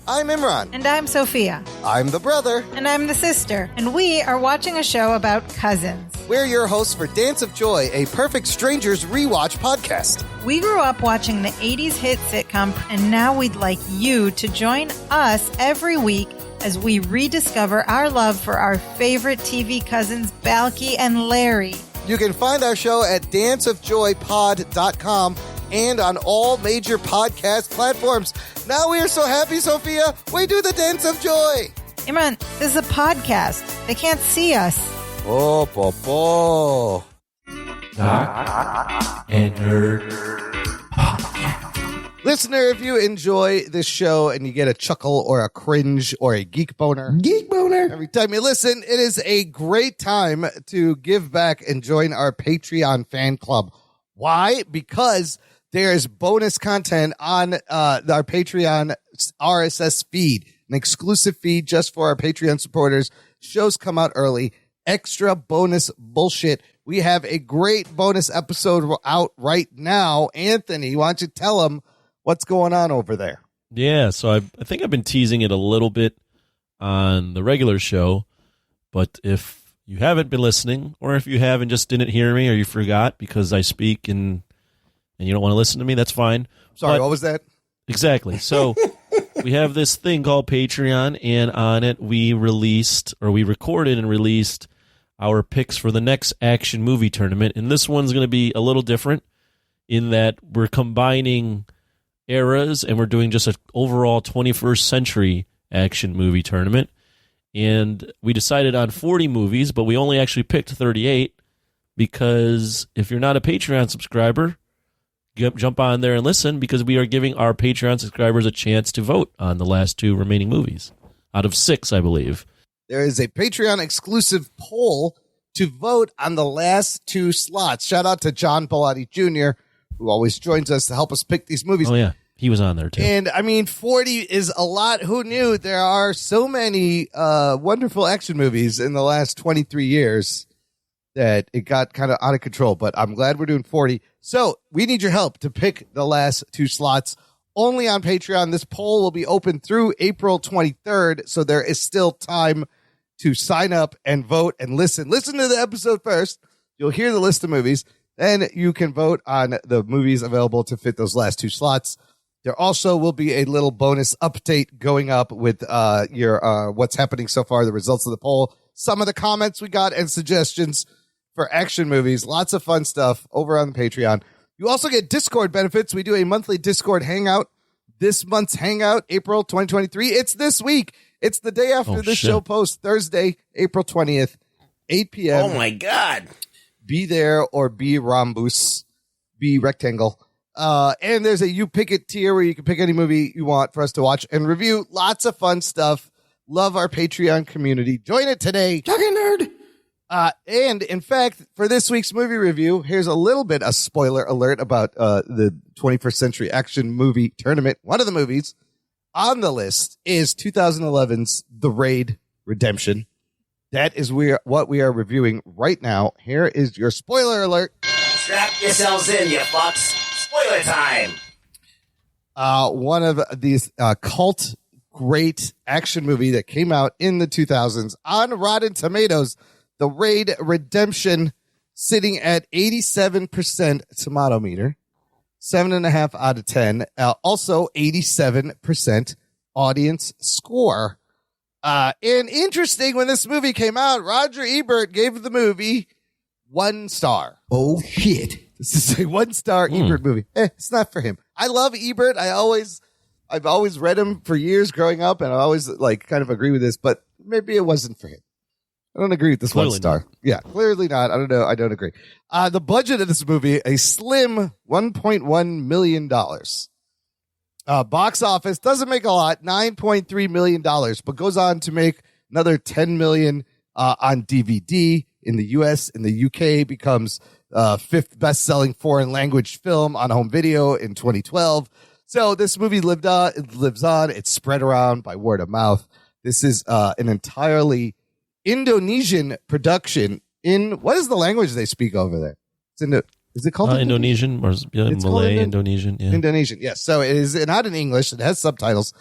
I'm Imran. And I'm Sophia. I'm the brother. And I'm the sister. And we are watching a show about cousins. We're your hosts for Dance of Joy, a Perfect Strangers rewatch podcast. We grew up watching the 80s hit sitcom, and now we'd like you to join us every week as we rediscover our love for our favorite TV cousins, Balky and Larry. You can find our show at danceofjoypod.com and on all major podcast platforms. Now we are so happy, Sophia. We do the Dance of Joy. Imran, this is a podcast. They can't see us. Oh, po. Jock and Nerd. Listener, if you enjoy this show and you get a chuckle or a cringe or a geek boner every time you listen, it is a great time to give back and join our Patreon fan club. Why? Because there's bonus content on our Patreon RSS feed, an exclusive feed just for our Patreon supporters. Shows come out early, extra bonus bullshit. We have a great bonus episode out right now. Anthony, why don't you tell them what's going on over there? Yeah, so I think I've been teasing it a little bit on the regular show, but if you haven't been listening, or if you have and just didn't hear me, or you forgot because I speak and you don't want to listen to me, that's fine. Sorry, what was that? Exactly. So we have this thing called Patreon, and on it we recorded and released our picks for the next action movie tournament, and this one's going to be a little different in that we're combining eras, and we're doing just an overall 21st century action movie tournament. And we decided on 40 movies, but we only actually picked 38 because if you're not a Patreon subscriber, jump on there and listen, because we are giving our Patreon subscribers a chance to vote on the last 2 remaining movies out of 6, I believe. There is a Patreon exclusive poll to vote on the last 2 slots. Shout out to John Bellotti Jr., who always joins us to help us pick these movies. Oh, yeah. He was on there, too. And, 40 is a lot. Who knew there are so many wonderful action movies in the last 23 years that it got kind of out of control. But I'm glad we're doing 40. So we need your help to pick the last 2 slots only on Patreon. This poll will be open through April 23rd. So there is still time to sign up and vote and listen. Listen to the episode first. You'll hear the list of movies. Then you can vote on the movies available to fit those last 2 slots. There also will be a little bonus update going up with your what's happening so far, the results of the poll, some of the comments we got, and suggestions for action movies. Lots of fun stuff over on the Patreon. You also get Discord benefits. We do a monthly Discord hangout. This month's hangout, April 2023. It's this week. It's the day after this show posts, Thursday, April 20th, 8 p.m. Oh, my God. Be there or be rhombus, be rectangle. And there's a You Pick It tier where you can pick any movie you want for us to watch and review. Lots of fun stuff. Love our Patreon community. Join it today. Talking nerd. And in fact, for this week's movie review, here's a little bit of spoiler alert about the 21st Century Action Movie Tournament. One of the movies on the list is 2011's The Raid Redemption. That is what we are reviewing right now. Here is your spoiler alert. Strap yourselves in, you fucks. Spoiler time. One of these cult great action movie that came out in the 2000s on Rotten Tomatoes. The Raid Redemption, sitting at 87% tomato meter, 7.5 out of 10. Also 87% audience score. And interesting, when this movie came out, Roger Ebert gave the movie 1 star. Oh, shit. This is a 1-star Ebert movie. It's not for him. I love Ebert. I've always read him for years growing up, and I always kind of agree with this, but maybe it wasn't for him. I don't agree with this clearly 1 star. Not. Yeah, clearly not. I don't know. I don't agree. The budget of this movie, a slim $1.1 million. Box office doesn't make a lot, $9.3 million, but goes on to make another $10 million on DVD in the US. In the UK, becomes fifth best-selling foreign language film on home video in 2012. So this movie lives on. It's spread around by word of mouth. This is an entirely Indonesian production. What is the language they speak over there? Is it called Indonesian? Or Malay, Indonesian? Yeah. Indonesian, yes. So it is not in English. It has subtitles.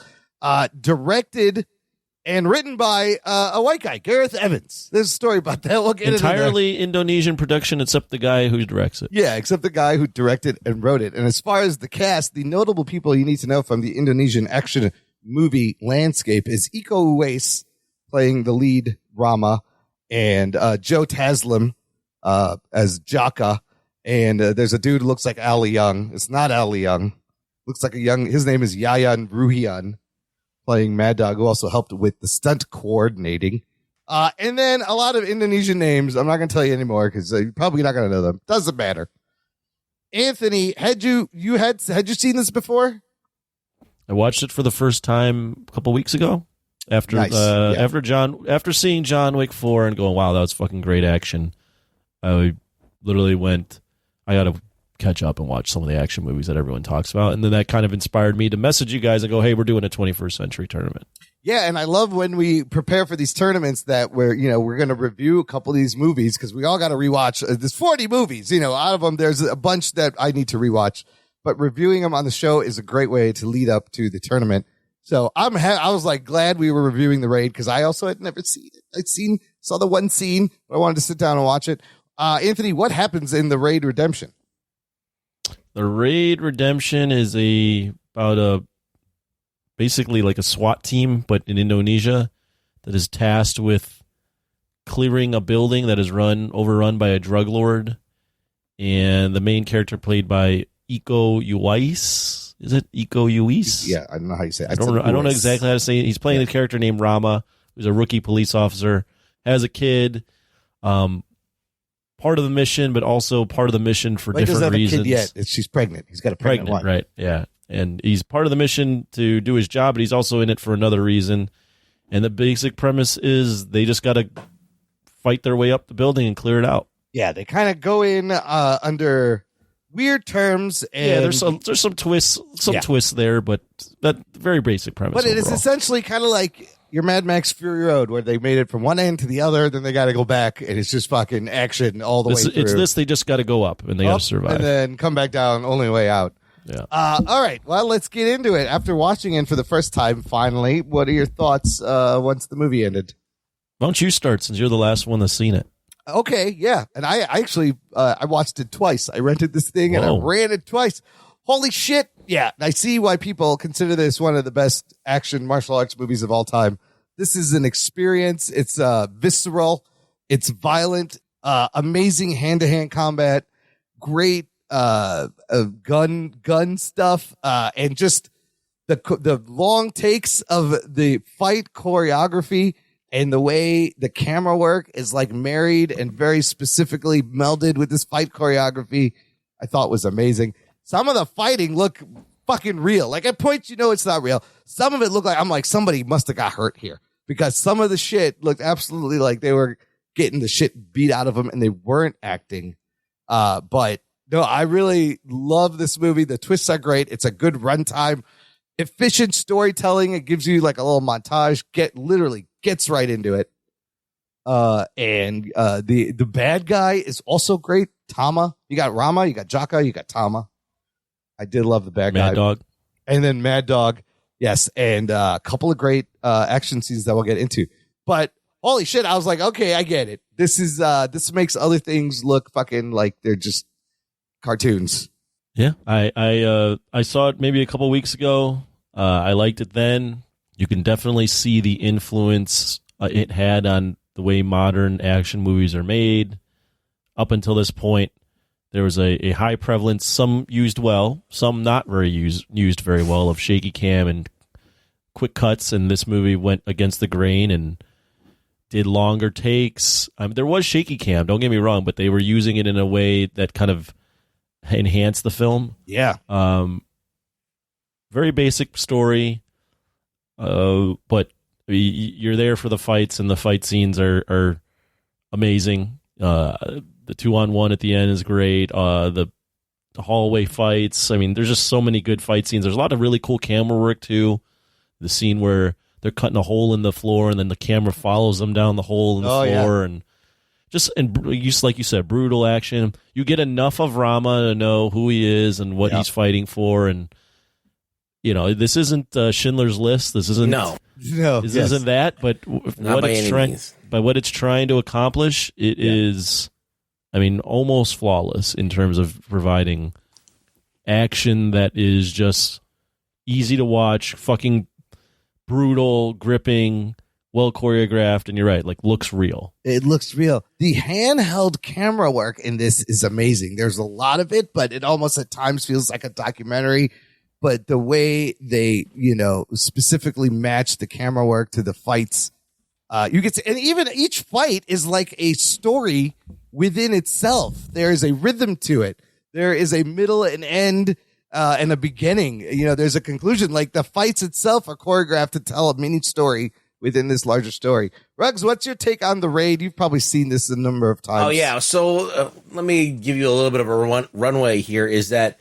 Directed and written by a white guy, Gareth Evans. There's a story about that. We'll get entirely Indonesian production, except the guy who directs it. Yeah, except the guy who directed and wrote it. And as far as the cast, the notable people you need to know from the Indonesian action movie landscape is Iko Uwais playing the lead Rama, and Joe Taslim as Jaka. And there's a dude who looks like Ali Young. It's not Ali Young. Looks like his name is Yayan Ruhian, playing Mad Dog, who also helped with the stunt coordinating. And then a lot of Indonesian names. I'm not going to tell you anymore because you're probably not going to know them. Doesn't matter. Anthony, had you seen this before? I watched it for the first time a couple weeks ago after after seeing John Wick 4 and going, wow, that was fucking great action. I literally went, I got to catch up and watch some of the action movies that everyone talks about. And then that kind of inspired me to message you guys and go, hey, we're doing a 21st century tournament. Yeah, and I love when we prepare for these tournaments that we're going to review a couple of these movies because we all got to rewatch. There's 40 movies, out of them, there's a bunch that I need to rewatch. But reviewing them on the show is a great way to lead up to the tournament. So I was like glad we were reviewing The Raid because I also had never seen it. Saw the one scene, but I wanted to sit down and watch it. Anthony, what happens in The Raid Redemption? The Raid Redemption is basically like a SWAT team, but in Indonesia, that is tasked with clearing a building that is overrun by a drug lord. And the main character played by Iko Uwais. Is it Iko Uwais? Yeah, I don't know how you say it. I don't know exactly how to say it. He's playing a character named Rama, who's a rookie police officer, has a kid, part of the mission, but also part of the mission for different reasons. He doesn't have a kid yet. She's pregnant. He's got a pregnant wife. Right, yeah. And he's part of the mission to do his job, but he's also in it for another reason. And the basic premise is they just got to fight their way up the building and clear it out. Yeah, they kind of go in under weird terms. And yeah, there's some twists, twists there, but that very basic premise. But it is essentially kind of like your Mad Max Fury Road, where they made it from one end to the other, then they got to go back, and it's just fucking action all the way through. It's this, they just got to go up, and they got to survive. And then come back down, only way out. Yeah. All right, well, let's get into it. After watching it for the first time, finally, what are your thoughts once the movie ended? Why don't you start, since you're the last one that's seen it? Okay, yeah. And I actually, I watched it twice. I rented this thing, and I ran it twice. Holy shit. Yeah, I see why people consider this one of the best action martial arts movies of all time. This is an experience. It's visceral. It's violent. Amazing hand-to-hand combat. Great gun stuff. And just the long takes of the fight choreography and the way the camera work is like married and very specifically melded with this fight choreography, I thought was amazing. Some of the fighting look fucking real. Like at points, it's not real. Some of it looked like, I'm like, somebody must have got hurt here because some of the shit looked absolutely like they were getting the shit beat out of them and they weren't acting. But no, I really love this movie. The twists are great. It's a good runtime, efficient storytelling. It gives you like a little montage, literally gets right into it. And the bad guy is also great. Tama. You got Rama, you got Jaka, you got Tama. I did love the bad guy. Mad Dog. And then Mad Dog. Yes. And a couple of great action scenes that we'll get into. But holy shit, I was like, okay, I get it. This makes other things look fucking like they're just cartoons. Yeah. I saw it maybe a couple weeks ago. I liked it then. You can definitely see the influence it had on the way modern action movies are made. Up until this point, there was a high prevalence, some used well, some not very used very well, of shaky cam and quick cuts, and this movie went against the grain and did longer takes. There was shaky cam, don't get me wrong, but they were using it in a way that kind of enhanced the film. Yeah. Very basic story, but you're there for the fights, and the fight scenes are amazing. the 2-on-1 at the end is great. The hallway fights. I mean, there's just so many good fight scenes. There's a lot of really cool camera work too. The scene where they're cutting a hole in the floor and then the camera follows them down the hole in the floor, and like you said, brutal action. You get enough of Rama to know who he is and what he's fighting for, and this isn't Schindler's List. This isn't This isn't that. But what it's trying to accomplish, it is, I mean, almost flawless in terms of providing action that is just easy to watch, fucking brutal, gripping, well choreographed, and you're right, like looks real. It looks real. The handheld camera work in this is amazing. There's a lot of it, but it almost at times feels like a documentary. But the way they, specifically match the camera work to the fights, and even each fight is like a story within itself. There is a rhythm to it. There is a middle and end. And a beginning, there's a conclusion. Like the fights itself are choreographed to tell a mini story within this larger story. Ruggs, what's your take on The Raid? You've probably seen this a number of times. Oh, yeah. So let me give you a little bit of a runway here is that,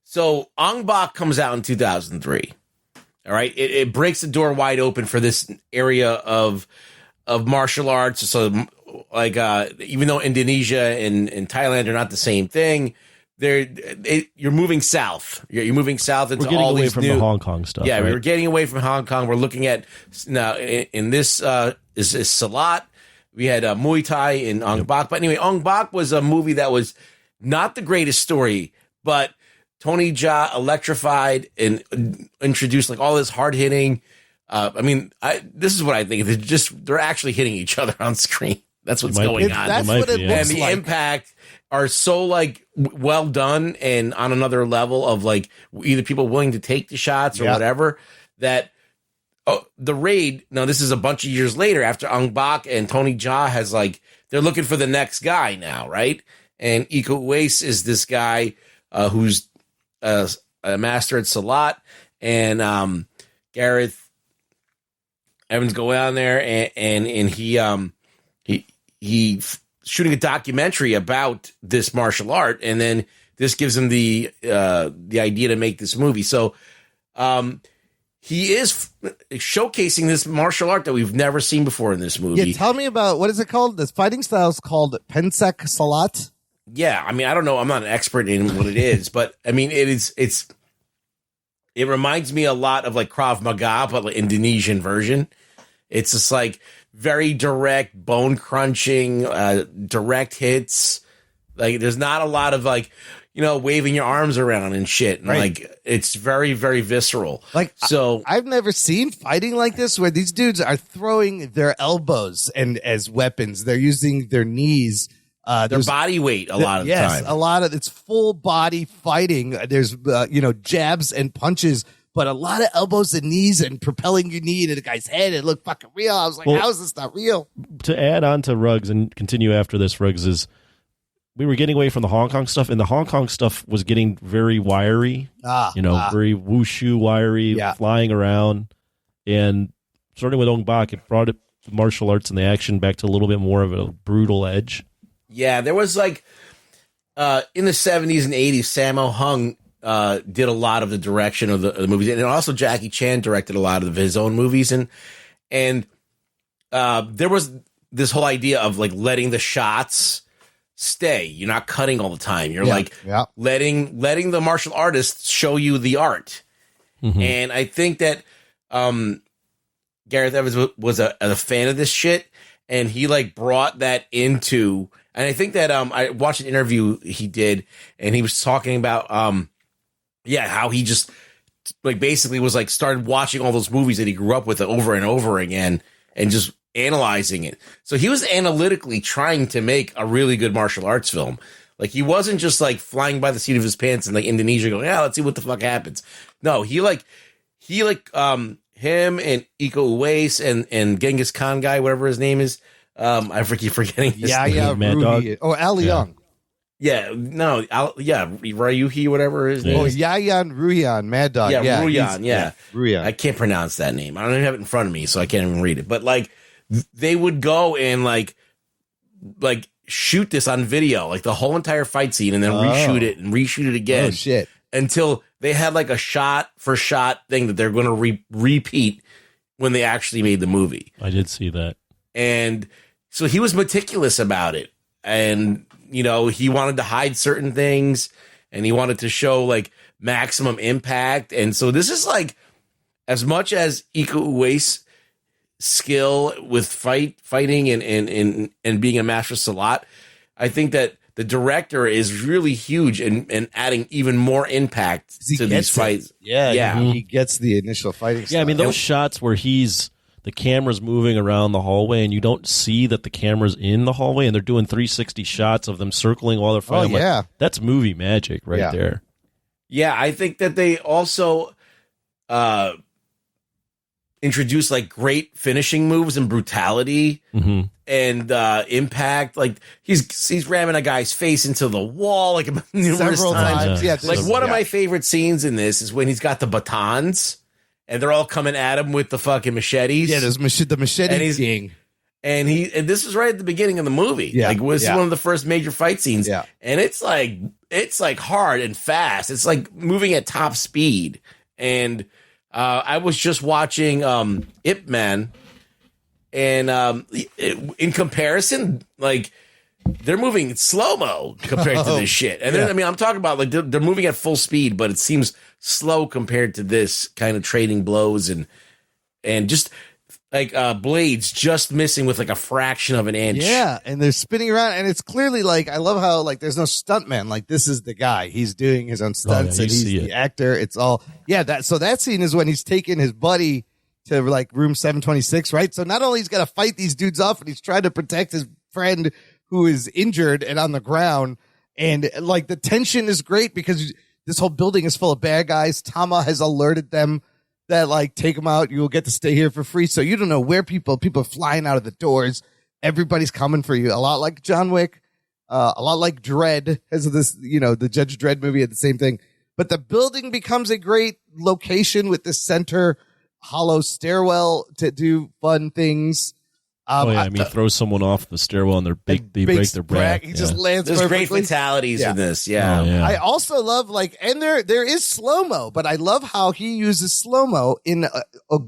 so Ong Bak comes out in 2003. All right. It breaks the door wide open for this area of martial arts. So like, even though Indonesia and Thailand are not the same thing, you're moving south. You're moving south into all these from the Hong Kong stuff. Yeah, right? we're getting away from Hong Kong. We're looking at now in this is Salat. We had Muay Thai in Ong Bak. But anyway, Ong Bak was a movie that was not the greatest story, but Tony Jaa electrified and introduced like all this hard hitting. This is what I think. They're actually hitting each other on screen. That's what's going on. That's what it looks and the like. impact are so like well done and on another level of like either people willing to take the shots or whatever that The Raid. Now this is a bunch of years later after Ong Bak and Tony Jaa has like they're looking for the next guy now, right? And Iko Uwais is this guy who's a master at Salat, and Gareth Evans go out there and he shooting a documentary about this martial art, and then this gives him the idea to make this movie. So he is showcasing this martial art that we've never seen before in this movie. Yeah, tell me about, what is it called? This fighting style is called Pencak Salat. Yeah, I mean, I don't know. I'm not an expert in what it is, but I mean, it reminds me a lot of like Krav Maga, but like Indonesian version. It's just like very direct, bone crunching, direct hits. Like there's not a lot of like, waving your arms around and shit. And like, it's very, very visceral. Like, so I've never seen fighting like this where these dudes are throwing their elbows and as weapons. They're using their knees. Their body weight a lot of the time. Yes, a lot of it's full body fighting. There's, jabs and punches, but a lot of elbows and knees and propelling your knee into the guy's head. It looked fucking real. I was like, how is this not real? To add on to Ruggs and continue after this, Ruggs, is we were getting away from the Hong Kong stuff, and the Hong Kong stuff was getting very wiry, very wushu, wiry, flying around. And starting with Ong Bak, it brought the martial arts and the action back to a little bit more of a brutal edge. Yeah, there was like in the 70s and 80s, Sammo Hung did a lot of the direction of the movies, and also Jackie Chan directed a lot of his own movies, and there was this whole idea of like letting the shots stay. You're not cutting all the time. You're letting the martial artists show you the art. Mm-hmm. And I think that Gareth Evans was a fan of this shit, and he like brought that into. And I think that I watched an interview he did, and he was talking about how he just like basically was like started watching all those movies that he grew up with over and over again and just analyzing it. So he was analytically trying to make a really good martial arts film. Like he wasn't just like flying by the seat of his pants and like Indonesia going, let's see what the fuck happens. No, he him and Iko Uwais and Genghis Khan guy, whatever his name is. I keep forgetting his name. Mad Dog. Oh, Ali Young. Yeah, no, Ryuhi, whatever his name is. Yayan Ruyan, Mad Dog. Yeah, Ruyan, Ruyan. I can't pronounce that name. I don't even have it in front of me, so I can't even read it. But like, they would go and like shoot this on video, like the whole entire fight scene, and then reshoot it and reshoot it again. Oh, shit. Until they had like a shot for shot thing that they're going to repeat when they actually made the movie. I did see that. And so he was meticulous about it. And, you know, he wanted to hide certain things and he wanted to show like maximum impact. And so this is like, as much as Iko Uwais' skill with fighting and being a master salat, I think that the director is really huge and adding even more impact to these fights. Yeah. He gets the initial fighting Yeah, I mean, style. those shots where the camera's moving around the hallway and you don't see that the camera's in the hallway and they're doing 360 shots of them circling while they're fighting. Oh, yeah. Like, that's movie magic right there. Yeah, I think that they also introduced like great finishing moves and brutality and impact. Like he's ramming a guy's face into the wall like numerous Several times. Yeah, like one of my favorite scenes in this is when he's got the batons and they're all coming at him with the fucking machetes. Yeah, there's the machete and he's gang. And this is right at the beginning of the movie. Yeah, Like was one of the first major fight scenes. Yeah. And it's like hard and fast. It's like moving at top speed. And I was just watching Ip Man, and in comparison, like they're moving slow mo compared to this shit. And then, I mean, I'm talking about like they're moving at full speed, but it seems slow compared to this kind of trading blows and just like blades just missing with like a fraction of an inch. Yeah, and they're spinning around, and it's clearly like, I love how like there's no stuntman. Like this is the guy. He's doing his own stunts, and he's the actor. It's all So that scene is when he's taking his buddy to like room 726, right? So not only he's got to fight these dudes off, and he's trying to protect his friend who is injured and on the ground, and like the tension is great because this whole building is full of bad guys. Tama has alerted them that like take them out, you'll get to stay here for free. So you don't know where people are flying out of the doors. Everybody's coming for you. A lot like John Wick, a lot like Dredd, as this, you know, the Judge Dredd movie had the same thing. But the building becomes a great location with this center hollow stairwell to do fun things. Throw someone off the stairwell and they break their back. He just lands There's perfectly. great fatalities in this. I also love and there is slow-mo, but I love how he uses slow-mo in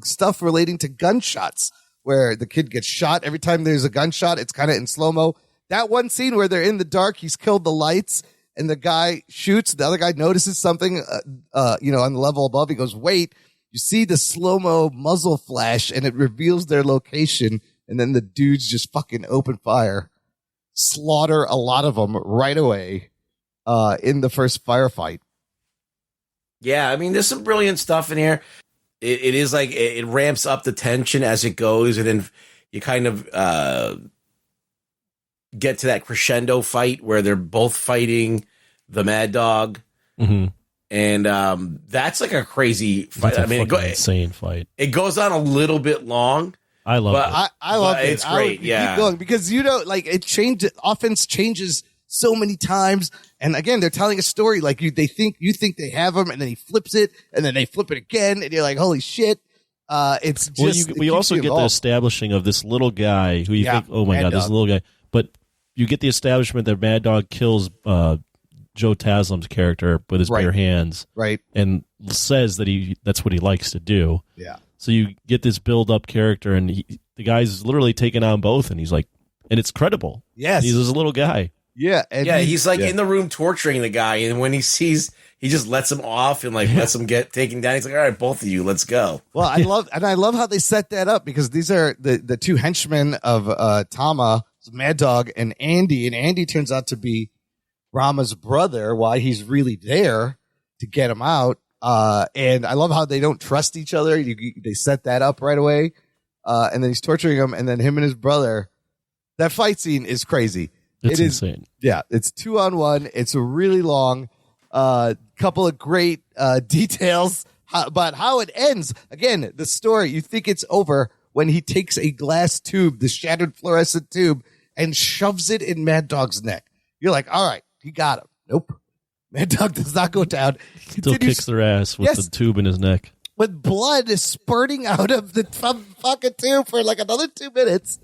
stuff relating to gunshots, where the kid gets shot. Every time there's a gunshot, it's kind of in slow-mo. That one scene where they're in the dark, he's killed the lights, and the guy shoots. The other guy notices something, on the level above. He goes, wait. You see the slow-mo muzzle flash, and it reveals their location. And then the dudes just fucking open fire, slaughter a lot of them right away in the first firefight. Yeah, I mean, there's some brilliant stuff in here. It is like it ramps up the tension as it goes, and then you kind of get to that crescendo fight where they're both fighting the Mad Dog. Mm-hmm. And that's like a crazy fight. That's insane fight. It goes on a little bit long. I love it. I love it. It's great. Keep going because it changes. Offense changes so many times, and again, they're telling a story. Like you think they have him, and then he flips it, and then they flip it again, and you're like, holy shit! It's just. We also get the establishing of this little guy who you think, oh my god, this little guy. But you get the establishment that Mad Dog kills Joe Taslim's character with his bare hands, right? And says that that's what he likes to do. Yeah. So you get this build-up character, and the guy's literally taking on both, and he's like, and it's credible. Yes. He's this little guy. Yeah. And he's like in the room torturing the guy, and when he sees, he just lets him off and like lets him get taken down. He's like, all right, both of you, let's go. Well, I love how they set that up, because these are the two henchmen of Tama, Mad Dog, and Andy turns out to be Rama's brother, why he's really there to get him out. And I love how they don't trust each other. They set that up right away. And then he's torturing him, and then him and his brother. That fight scene is crazy. It's insane. Yeah, it's 2-on-1. It's really long. Couple of great details about how it ends. Again, the story, you think it's over when he takes a glass tube, the shattered fluorescent tube, and shoves it in Mad Dog's neck. You're like, all right, he got him. Nope. Mad Dog does not go down. Still kicks their ass with the tube in his neck. With blood is spurting out of the fucking tube for like another 2 minutes.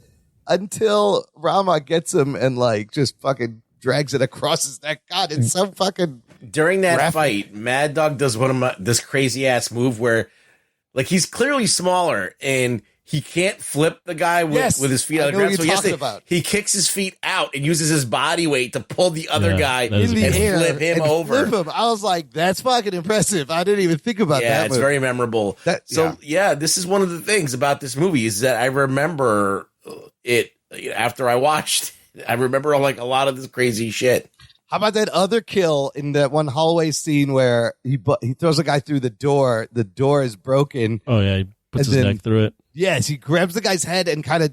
until Rama gets him and like just fucking drags it across his neck. God, it's so fucking. During that graphic. fight, Mad Dog does this crazy ass move where, like, he's clearly smaller and he can't flip the guy with his feet on the ground. So he kicks his feet out and uses his body weight to pull the other guy in the air flip him and over. Flip him. I was like, that's fucking impressive. I didn't even think about that. Yeah, it's move. very memorable. This is one of the things about this movie is that I remember it after I watched. I remember like a lot of this crazy shit. How about that other kill in that one hallway scene where he throws a guy through the door? The door is broken. Oh yeah, he puts his neck through it. Yes, he grabs the guy's head and kind of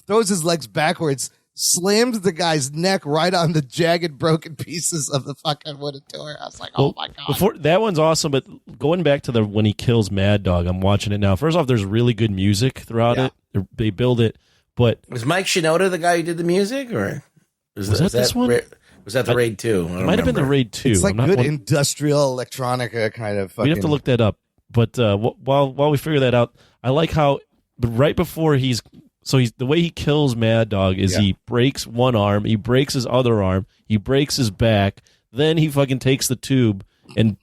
throws his legs backwards, slams the guy's neck right on the jagged, broken pieces of the fucking wooden door. I was like, oh my God. That one's awesome, but going back to when he kills Mad Dog, I'm watching it now. First off, there's really good music throughout it. They build it, but... Was Mike Shinoda the guy who did the music, or... Was that this one? Was that the Raid 2? It might have been the Raid 2. It's like good industrial electronica kind of fucking... We have to look that up. But while we figure that out, I like how right before the way he kills Mad Dog is he breaks one arm, he breaks his other arm, he breaks his back, then he fucking takes the tube and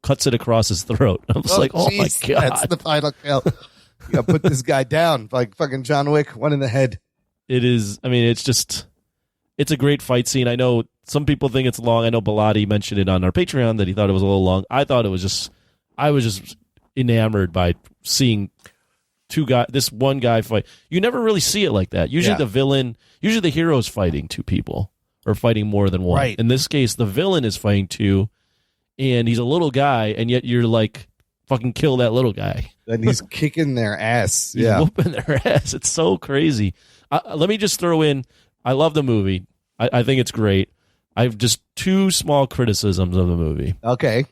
cuts it across his throat. I was like, oh my God. That's the final kill. You gotta put this guy down like fucking John Wick, one in the head. It is, I mean, it's a great fight scene. I know some people think it's long. I know Bilotti mentioned it on our Patreon that he thought it was a little long. I thought it was I was just enamored by seeing this one guy fight. You never really see it like that. Usually the hero's fighting two people or fighting more than one. Right. In this case, the villain is fighting two, and he's a little guy, and yet you're like, fucking kill that little guy. And he's kicking their ass. He's whooping their ass. It's so crazy. Let me just throw in, I love the movie. I think it's great. I have just two small criticisms of the movie. Okay.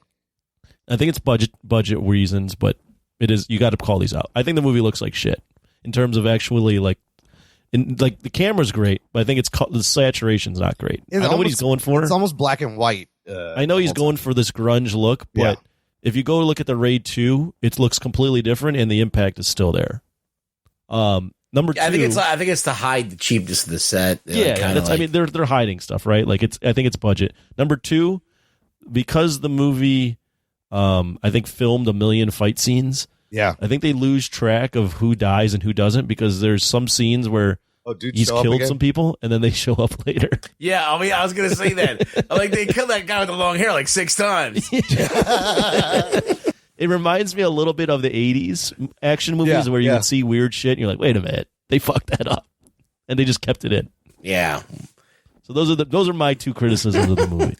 I think it's budget reasons, but it is, you got to call these out. I think the movie looks like shit in terms of actually the camera's great, but I think the saturation's not great. I know what he's going for. It's almost black and white. I know he's going for this grunge look, but if you go look at the Raid 2, it looks completely different, and the impact is still there. Number two, I think it's to hide the cheapness of the set. I mean, they're hiding stuff, right? Like I think it's budget. Number two, because the movie, I think filmed 1 million fight scenes. Yeah, I think they lose track of who dies and who doesn't because there's some scenes where he's killed some people and then they show up later. Yeah, I mean, I was gonna say that. Like they killed that guy with the long hair like 6 times. It reminds me a little bit of the 80s action movies where you would see weird shit and you're like, wait a minute, they fucked that up. And they just kept it in. Yeah. So those are my two criticisms of the movie.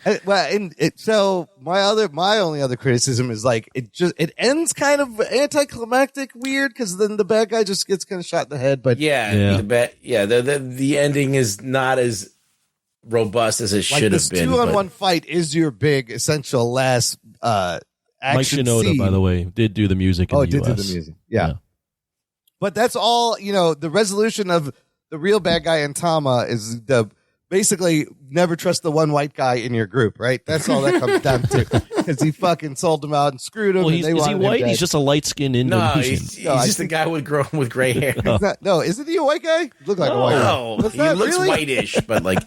So my only other criticism is like it ends kind of anticlimactic weird because then the bad guy just gets kind of shot in the head. But the ending is not as robust as it should have been. 2-on-1 fight is your big essential last Mike Shinoda, scene. by the way, did do the music in the US. Did do the music. Yeah. But that's all, the resolution of the real bad guy in Tama is basically never trust the one white guy in your group, right? That's all that comes down to. Because he fucking sold him out and screwed him. Well, is he white? He's just a light-skinned Indonesian. No, he's just a guy with gray hair. Isn't he a white guy? Look like a white guy. No, he looks whitish, but like...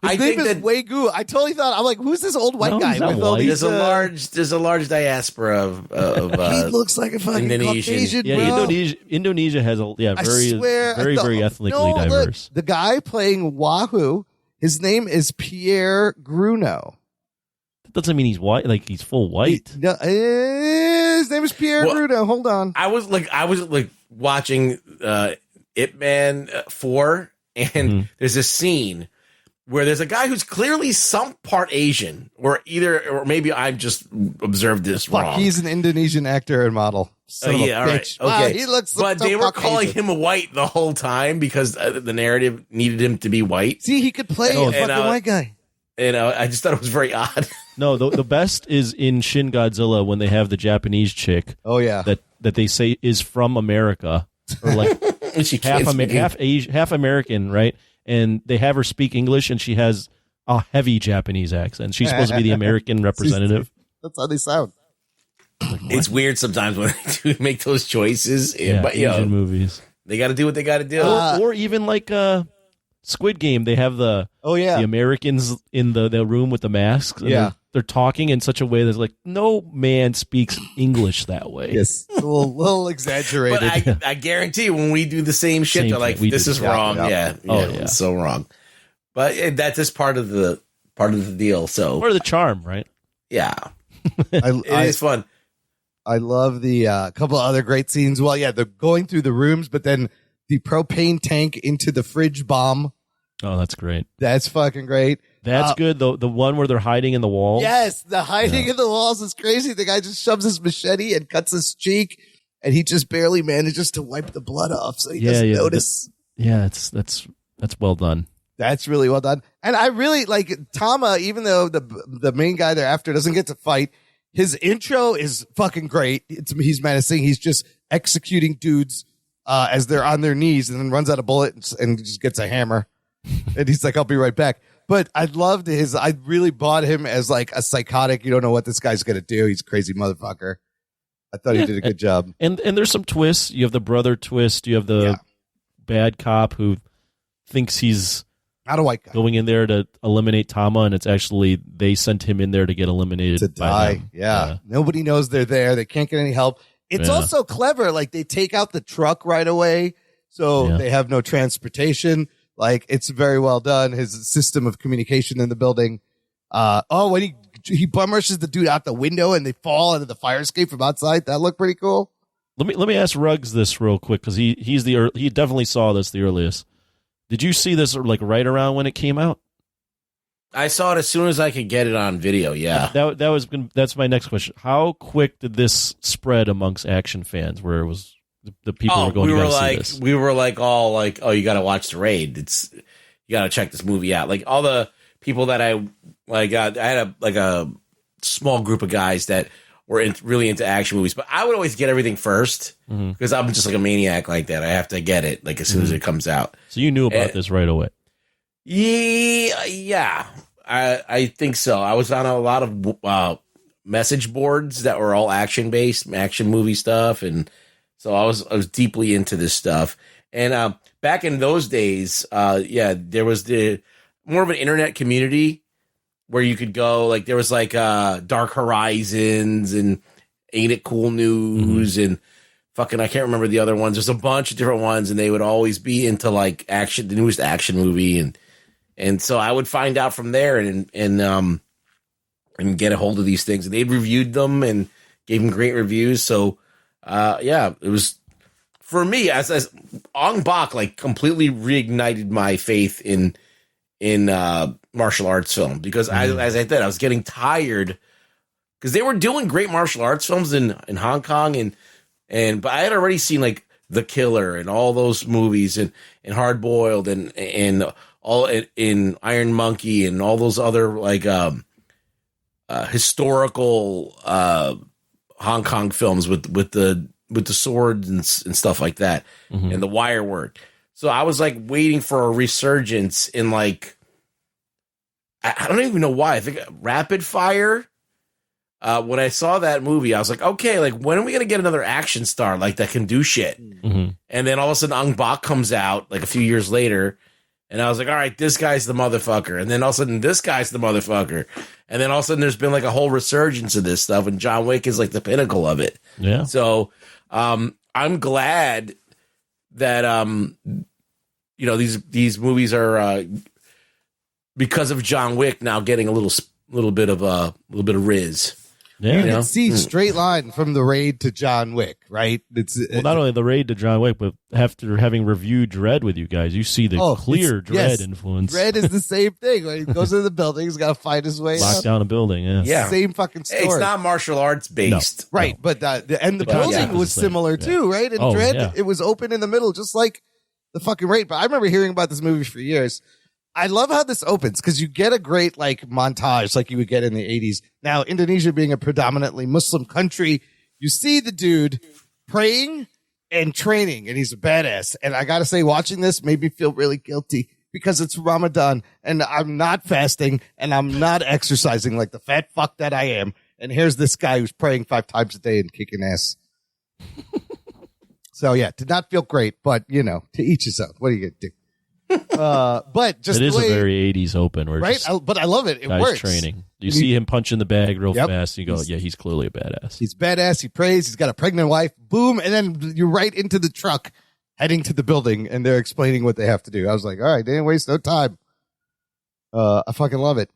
His name is Wegu. I totally thought, I'm like, who's this old white guy with all these? There's a large diaspora of he looks like a fucking Indonesian. Caucasian, yeah, bro. Indonesia has very ethnically diverse. The guy playing Wahoo, his name is Pierre Gruno. That doesn't mean he's white, like he's full white. His name is Pierre Gruno. Hold on. I was watching Ip Man 4, and there's a scene where there's a guy who's clearly some part Asian, or maybe I've just observed this wrong. He's an Indonesian actor and model. All right, okay. Wow, he looks but so they were Caucasian. calling him white the whole time because the narrative needed him to be white. See, he could play a fucking white guy. And I just thought it was very odd. No, the best is in Shin Godzilla when they have the Japanese chick. Oh yeah, that they say is from America, or like half American, right? And they have her speak English, and she has a heavy Japanese accent. She's supposed to be the American representative. That's how they sound. It's weird sometimes when they do make those choices. Asian movies. They got to do what they got to do. Or even like Squid Game, they have the Americans in the room with the masks. And they're talking in such a way that's like no man speaks English that way. Yes, a little exaggerated. But I guarantee you, when we do the same shit, they're like, "This is wrong." Yeah, it's so wrong. But that's just part of the deal. So part of the charm, right? Yeah, it is fun. I love the couple of other great scenes. Well, yeah, they're going through the rooms, but then the propane tank into the fridge bomb. Oh, that's great. That's fucking great. That's good. The one where they're hiding in the walls. Yes, the hiding in the walls is crazy. The guy just shoves his machete and cuts his cheek, and he just barely manages to wipe the blood off, so he doesn't notice. That's well done. That's really well done. And I really like Tama, even though the main guy they're after doesn't get to fight. His intro is fucking great. He's menacing. He's just executing dudes as they're on their knees, and then runs out of bullets and just gets a hammer. And he's like, I'll be right back. But I loved I really bought him as like a psychotic. You don't know what this guy's going to do. He's a crazy motherfucker. I thought he did a good job. And there's some twists. You have the brother twist. You have the bad cop who thinks he's not a white guy going in there to eliminate Tama, and it's actually they sent him in there to get eliminated to die. Yeah. Nobody knows they're there. They can't get any help. It's also clever. Like they take out the truck right away, so they have no transportation. Like it's very well done. His system of communication in the building. When he bum rushes the dude out the window and they fall into the fire escape from outside. That looked pretty cool. Let me ask Ruggs this real quick because he definitely saw this the earliest. Did you see this like right around when it came out? I saw it as soon as I could get it on video. Yeah, that's my next question. How quick did this spread amongst action fans? Where it was the people were going. We were like all like, oh, you got to watch The Raid. You got to check this movie out. Like all the people that I had a small group of guys that were really into action movies, but I would always get everything first because I'm just like a maniac like that. I have to get it like as soon as it comes out. So you knew about this right away. Yeah, I think so. I was on a lot of message boards that were all action based, action movie stuff, and so I was deeply into this stuff. And back in those days, there was more of an internet community where you could go. Like there was like Dark Horizons and Ain't It Cool News and fucking I can't remember the other ones. There's a bunch of different ones, and they would always be into like action, the newest action movie, and so I would find out from there and get a hold of these things. And they'd reviewed them and gave them great reviews. So it was for me as Ong Bak like completely reignited my faith in martial arts film because as I said, I was getting tired because they were doing great martial arts films in Hong Kong but I had already seen like The Killer and all those movies and Hard Boiled and all in Iron Monkey and all those other like historical Hong Kong films with the swords and stuff like that and the wire work. So I was like waiting for a resurgence in like I don't even know why. I think Rapid Fire. When I saw that movie, I was like, okay, like when are we gonna get another action star like that can do shit? And then all of a sudden, Ong Bak comes out like a few years later, and I was like, all right, this guy's the motherfucker. And then all of a sudden, this guy's the motherfucker. And then all of a sudden, there's been like a whole resurgence of this stuff, and John Wick is like the pinnacle of it. Yeah. So I'm glad that these movies are because of John Wick now getting a little bit of riz. Yeah, you can see straight line from The Raid to John Wick, right? Not only The Raid to John Wick, but after having reviewed Dredd with you guys, you see the clear Dredd influence. Dredd is the same thing. Right? He goes into the building, he's got to fight his way lock down a building. Yeah, same fucking story. It's not martial arts based, right? But the building was similar too, right? And Dredd, it was open in the middle, just like the fucking Raid. But I remember hearing about this movie for years. I love how this opens because you get a great like montage like you would get in the 80s. Now, Indonesia being a predominantly Muslim country, you see the dude praying and training, and he's a badass. And I got to say, watching this made me feel really guilty because it's Ramadan and I'm not fasting and I'm not exercising like the fat fuck that I am. And here's this guy who's praying 5 times a day and kicking ass. So yeah, did not feel great, but you know, to each his own. What are you gonna do? But just it is the way, a very 80s open, where right? But I love it. It guy's works. training. You see him punching the bag real Yep. fast. And you go, yeah, he's clearly a badass. He's badass. He prays. He's got a pregnant wife. Boom, and then you're right into the truck, heading to the building, and they're explaining what they have to do. I was like, all right, they didn't waste no time. I fucking love it.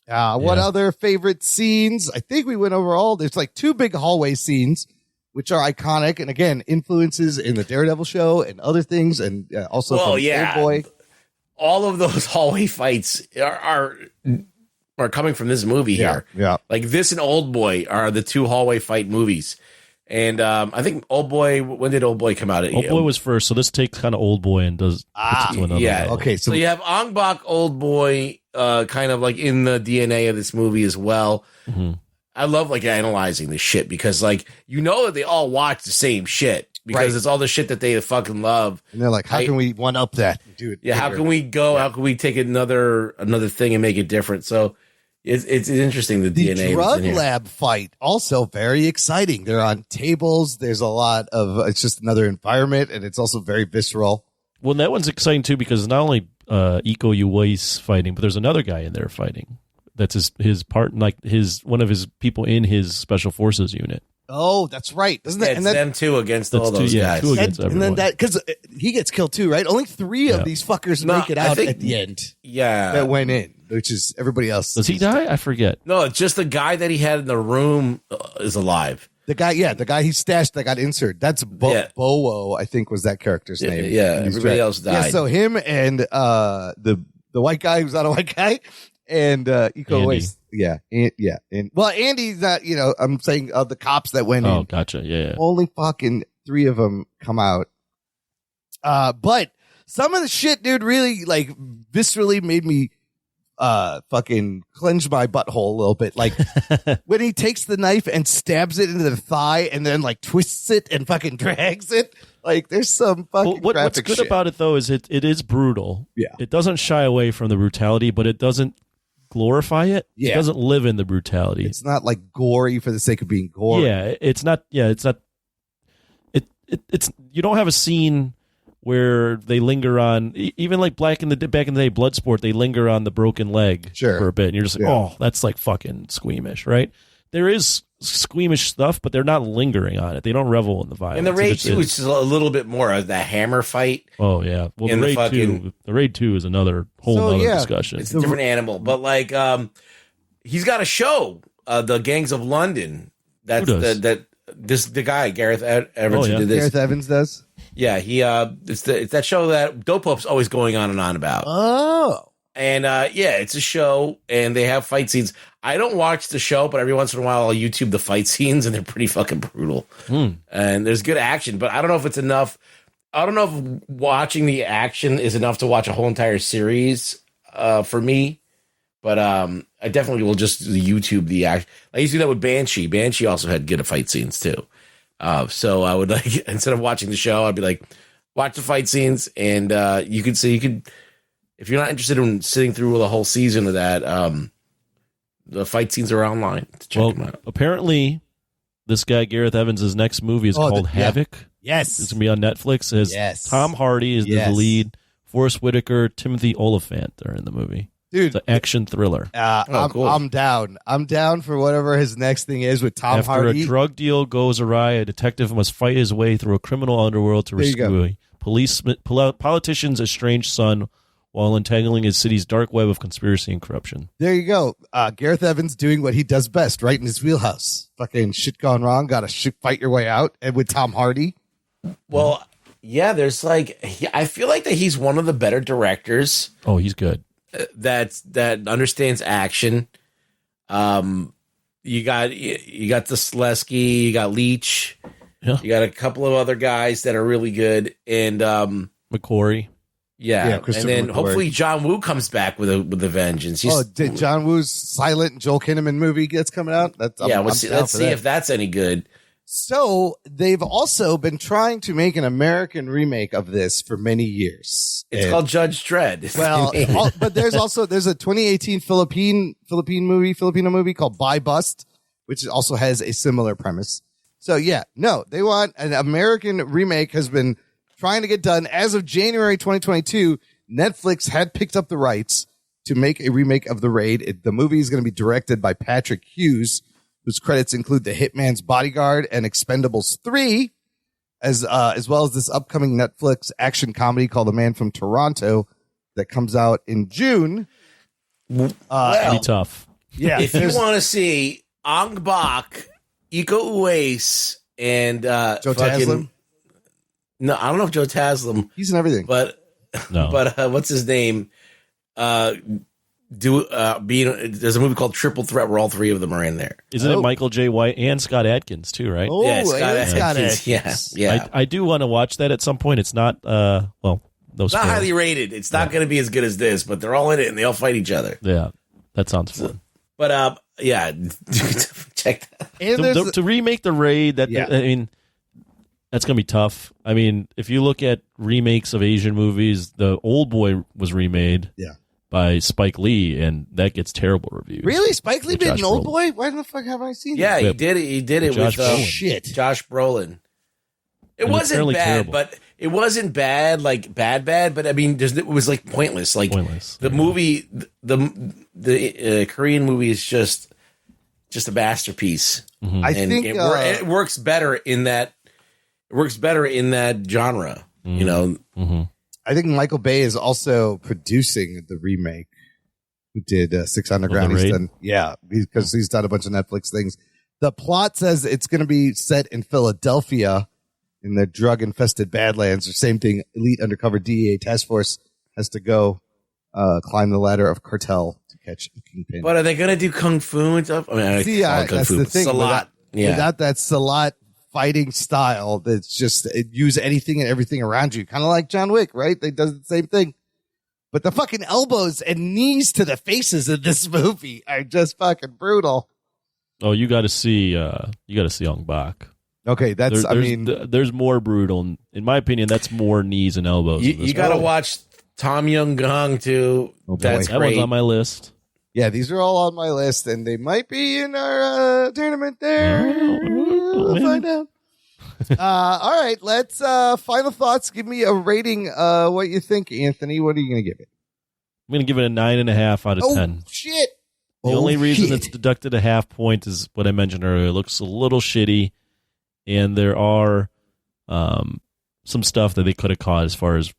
What other favorite scenes? I think we went over all. There's like 2 big hallway scenes, which are iconic, and again, influences in the Daredevil show and other things, and also from Old Boy. All of those hallway fights are coming from this movie here. Yeah. Like this and Old Boy are the 2 hallway fight movies. And I think Old Boy, when did Old Boy come out? Old Boy was first, so this takes kind of Old Boy and puts it to another level. Okay, so you have Ong Bak, Old Boy, kind of like in the DNA of this movie as well. Mm-hmm. I love like analyzing this shit because like you know that they all watch the same shit because it's all the shit that they fucking love. And they're like, how can we one up that? Yeah, bigger? How can we go? Yeah. How can we take another thing and make it different? So it's interesting the DNA. The drug lab fight also very exciting. They're on tables. There's a lot of it's just another environment, and it's also very visceral. Well, that one's exciting too because not only Iko Uwais fighting, but there's another guy in there fighting. That's his part, like one of his people in his special forces unit. Oh, that's right. Doesn't that? And them 2 against all those guys. 2 against everyone. And then that because he gets killed too, right? Only 3 of these fuckers make it out at the end. Yeah, that went in, which is everybody else. Does he die? I forget. No, just the guy that he had in the room is alive. The guy he stashed that got inserted. That's Bowo, I think was that character's name. Yeah, everybody else died. Yeah, so him and the white guy who's not a white guy. And Iko Uwais, and well, Andy's not. You know, I'm saying the cops that went in. Oh, gotcha. Yeah. Only fucking 3 of them come out. But some of the shit, dude, really like viscerally made me fucking clench my butthole a little bit. Like when he takes the knife and stabs it into the thigh, and then like twists it and fucking drags it. Like there's some fucking. What's good shit about it though is it is brutal. Yeah, it doesn't shy away from the brutality, but it doesn't glorify it. Yeah. It doesn't live in the brutality. It's not like gory for the sake of being gory. Yeah, it's not. Yeah, it's not. It's you don't have a scene where they linger on even like back in the day Bloodsport, they linger on the broken leg for a bit, and you're just like, oh, that's like fucking squeamish, right? There is squeamish stuff, but they're not lingering on it. They don't revel in the violence. And the Raid 2 is a little bit more of the hammer fight. Oh yeah, well the Raid 2 is another whole discussion. It's a different animal, but like he's got a show, the Gangs of London. That's the guy Gareth Evans who did this. Gareth Evans does. Yeah, it's that show that Dope Pope's always going on and on about. Oh. And it's a show, and they have fight scenes. I don't watch the show, but every once in a while I'll YouTube the fight scenes, and they're pretty fucking brutal. And there's good action, but I don't know if it's enough. I don't know if watching the action is enough to watch a whole entire series for me. But I definitely will just YouTube the action. I used to do that with Banshee. Banshee also had good fight scenes too. So I would like instead of watching the show, I'd be like, watch the fight scenes, and you could if you're not interested in sitting through the whole season of that, the fight scenes are online. Check them out. Apparently, this guy Gareth Evans' next movie is called Havoc. Yes, it's gonna be on Netflix. It has Tom Hardy is the lead. Forrest Whitaker, Timothy Olyphant are in the movie. Dude, it's an action thriller. Cool. I'm down. I'm down for whatever his next thing is with Tom Hardy. After a drug deal goes awry, a detective must fight his way through a criminal underworld to rescue a politician's estranged son while entangling his city's dark web of conspiracy and corruption. There you go. Gareth Evans doing what he does best, right in his wheelhouse. Fucking shit gone wrong. Got to fight your way out. And with Tom Hardy. Well, yeah, there's I feel like that he's one of the better directors. Oh, he's good. That understands action. You got the Selesky, you got Leach, you got a couple of other guys that are really good, and McQuarrie. Yeah, and then hopefully John Woo comes back with a vengeance. John Woo's silent Joel Kinnaman movie gets coming out? Let's see if that's any good. So they've also been trying to make an American remake of this for many years. It's called Judge Dredd. Well, but there's a 2018 Filipino movie called Buy Bust, which also has a similar premise. So yeah, no, they want an American remake has been trying to get done. As of January 2022, Netflix had picked up the rights to make a remake of The Raid. The movie is going to be directed by Patrick Hughes, whose credits include The Hitman's Bodyguard and Expendables 3, as well as this upcoming Netflix action comedy called The Man from Toronto that comes out in June. Pretty tough. Yeah. If you want to see Ong Bak, Iko Uwais, and Joe Taslim? No, I don't know if Joe Taslim. He's in everything. But No. but what's his name? There's a movie called Triple Threat where all three of them are in there. Isn't it Michael J. White and Scott Adkins too, right? Oh, Yeah, Scott Adkins. Adkins. Yeah. I do want to watch that at some point. It's not no It's not spoilers. highly rated. It's not going to be as good as this, but they're all in it and they all fight each other. Yeah, that sounds fun. But yeah, check that. And To remake The Raid, I mean, that's gonna be tough. I mean, if you look at remakes of Asian movies, the Old Boy was remade, by Spike Lee, and that gets terrible reviews. Really? Spike Lee With did Josh an Old Brolin. Boy? Why the fuck haven't I seen Yeah, that? he did it. He did it with Josh Brolin. Shit. Josh Brolin. It And it's wasn't fairly bad, terrible. but it wasn't bad, like bad. But I mean, it was like pointless. Like Pointless. the movie, the Korean movie is just a masterpiece. I think it works better in that. It works better in that genre. You know. I think Michael Bay is also producing the remake. Who did Six Underground? The He's Raid? done, because he's done a bunch of Netflix things. The plot says it's going to be set in Philadelphia in the drug-infested Badlands. Or same thing. Elite undercover DEA task force has to go climb the ladder of cartel to catch a kingpin. But are they going to do kung fu and stuff? I mean, See, kung that's fu. the thing. Salat. Without that Salat fighting style, that's just use anything and everything around you, kind of like John Wick, right? They does the same thing. But the fucking elbows and knees to the faces in this movie are just fucking brutal. Oh, you got to see Ong Bak. Okay, there's more brutal. In my opinion, that's more knees and elbows. You got to watch Tom Young-gong too. Oh, boy. That's That great. one's on my list. Yeah, these are all on my list, and they might be in our tournament there. We'll find out. All right, let's final thoughts. Give me a rating. What you think, Anthony? What are you going to give it? I'm going to give it a 9.5 out of 10. Shit. The only reason it's deducted a half point is what I mentioned earlier. It looks a little shitty, and there are some stuff that they could have caught as far as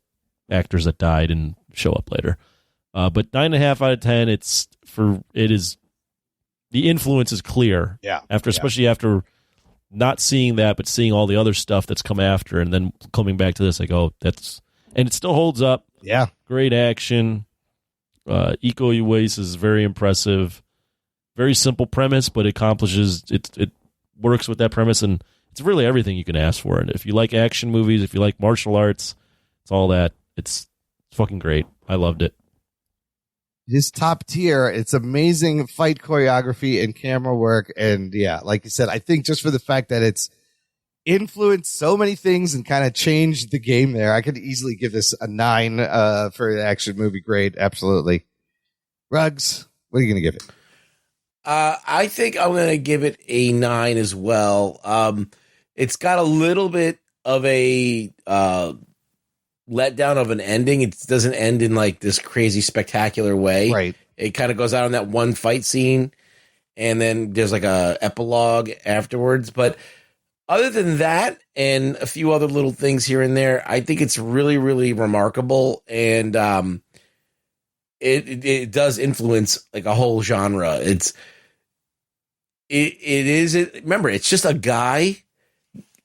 actors that died and show up later. But 9.5 out of 10. The influence is clear. Yeah. Especially after not seeing that, but seeing all the other stuff that's come after, and then coming back to this, like, and it still holds up. Yeah. Great action. Iko Uwais is very impressive. Very simple premise, but it accomplishes it works with that premise, and it's really everything you can ask for. And if you like action movies, if you like martial arts, it's all that. It's fucking great. I loved it. It's top tier. It's amazing fight choreography and camera work. And yeah, like you said, I think just for the fact that it's influenced so many things and kind of changed the game there, I could easily give this a 9 for the action movie grade. Absolutely. Ruggs, what are you going to give it? I think I'm going to give it a 9 as well. It's got a little bit of a letdown of an ending. It doesn't end in like this crazy spectacular way. Right. It kind of goes out on that one fight scene, and then there's like a epilogue afterwards. But other than that, and a few other little things here and there, I think it's really, really remarkable, and it does influence like a whole genre. Remember, it's just a guy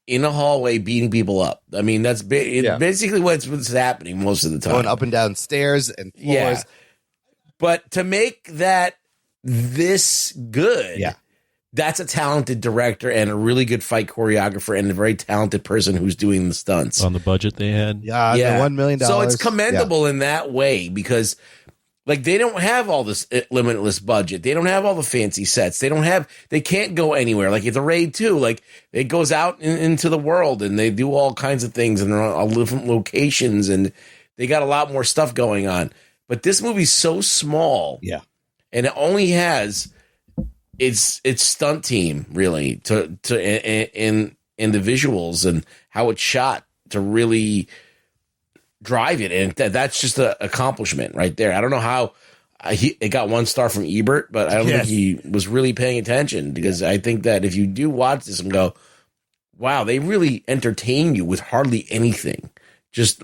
in a hallway beating people up. I mean, that's basically what's happening most of the time. Going up and down stairs and floors. Yeah. But to make that this good, that's a talented director and a really good fight choreographer and a very talented person who's doing the stunts. On the budget they had. The $1 million. So it's commendable in that way, because like they don't have all this limitless budget. They don't have all the fancy sets. They can't go anywhere. Like The Raid 2, like it goes out into the world and they do all kinds of things and they're on different locations and they got a lot more stuff going on. But this movie's so small. Yeah. And it only has it's stunt team really to in the visuals and how it's shot to really drive it, and that's just an accomplishment right there. I don't know how it got 1 star from Ebert, but I don't think he was really paying attention, because I think that if you do watch this and go, wow, they really entertain you with hardly anything, just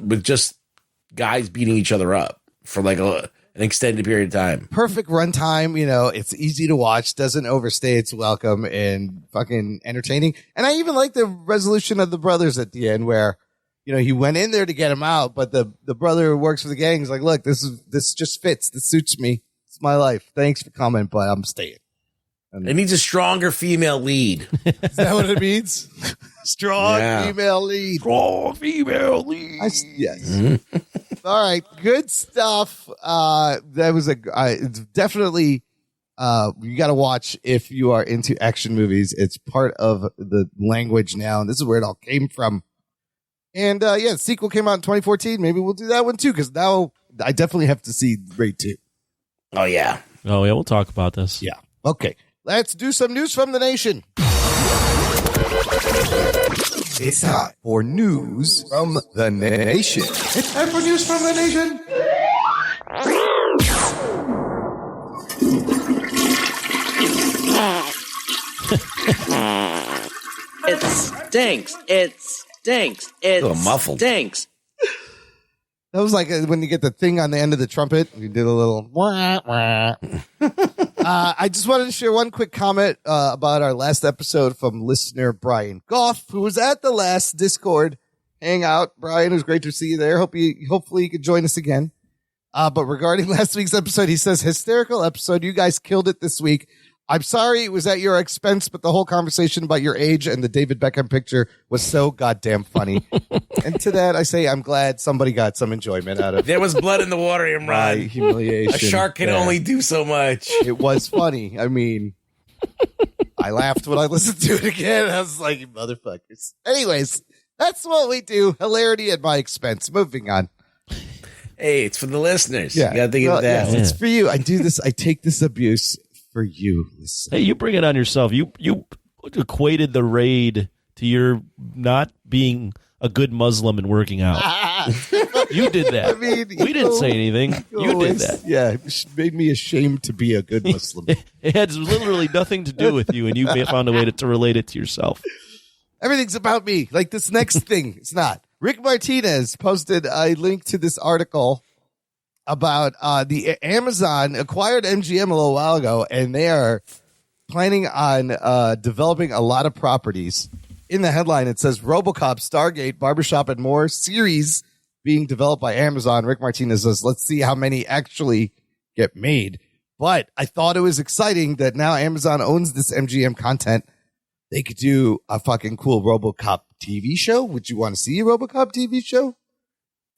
guys beating each other up for like an extended period of time. Perfect runtime, it's easy to watch, doesn't overstay its welcome, and fucking entertaining. And I even like the resolution of the brothers at the end, where he went in there to get him out, but the brother who works for the gang is like, look, this just fits, this suits me, it's my life, thanks for coming, but I'm staying. It needs a stronger female lead. Is that what it means? Strong female lead. Strong female lead. Yes. Mm-hmm. All right. Good stuff. That was it's definitely, you got to watch if you are into action movies. It's part of the language now, and this is where it all came from. And the sequel came out in 2014. Maybe we'll do that one too, because now I definitely have to see Raid 2. Oh, yeah. We'll talk about this. Yeah. Okay. Let's do some news from the nation. It's time for news from the nation. It's time for news from the nation. It stinks. It stinks. It muffled. stinks. That was like when you get the thing on the end of the trumpet. You did a little wah, wah. I just wanted to share one quick comment about our last episode from listener Brian Goff, who was at the last Discord hangout. Brian, it was great to see you there. Hopefully you could join us again. But regarding last week's episode, he says, hysterical episode. You guys killed it this week. I'm sorry it was at your expense, but the whole conversation about your age and the David Beckham picture was so goddamn funny. And to that, I say I'm glad somebody got some enjoyment out of it. There was blood in the water, Imran. Humiliation. A shark can only do so much. It was funny. I mean, I laughed when I listened to it again. I was like, you motherfuckers. Anyways, that's what we do. Hilarity at my expense. Moving on. Hey, it's for the listeners. Yeah. You gotta think of that. Yes, it's for you. I do this. I take this abuse for you. Hey, you bring it on yourself. You equated the raid to your not being a good Muslim and working out. You did that. I mean, we didn't say anything. You did that. Yeah, it made me ashamed to be a good Muslim. It had literally nothing to do with you, and you found a way to relate it to yourself. Everything's about me. Like this next thing, it's not. Rick Martinez posted a link to this article about the Amazon acquired MGM a little while ago, and they are planning on developing a lot of properties. In the headline, it says RoboCop, Stargate, Barbershop, and more series being developed by Amazon. Rick Martinez says, let's see how many actually get made. But I thought it was exciting that now Amazon owns this MGM content. They could do a fucking cool RoboCop TV show. Would you want to see a RoboCop TV show?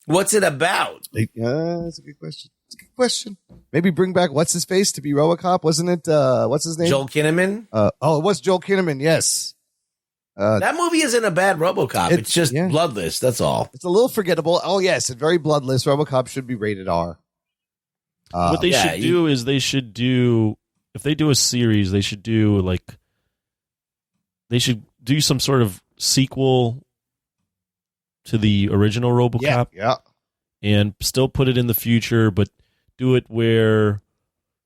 What's it about? That's a good question. It's a good question. Maybe bring back what's his face to be RoboCop, wasn't it? What's his name? Joel Kinnaman. It was Joel Kinnaman. Yes. That movie isn't a bad RoboCop. It's just bloodless. That's all. It's a little forgettable. Oh yes, it's very bloodless. RoboCop should be rated R. What they should do is if they do a series, they should do some sort of sequel to the original RoboCop. Yeah. And still put it in the future, but do it where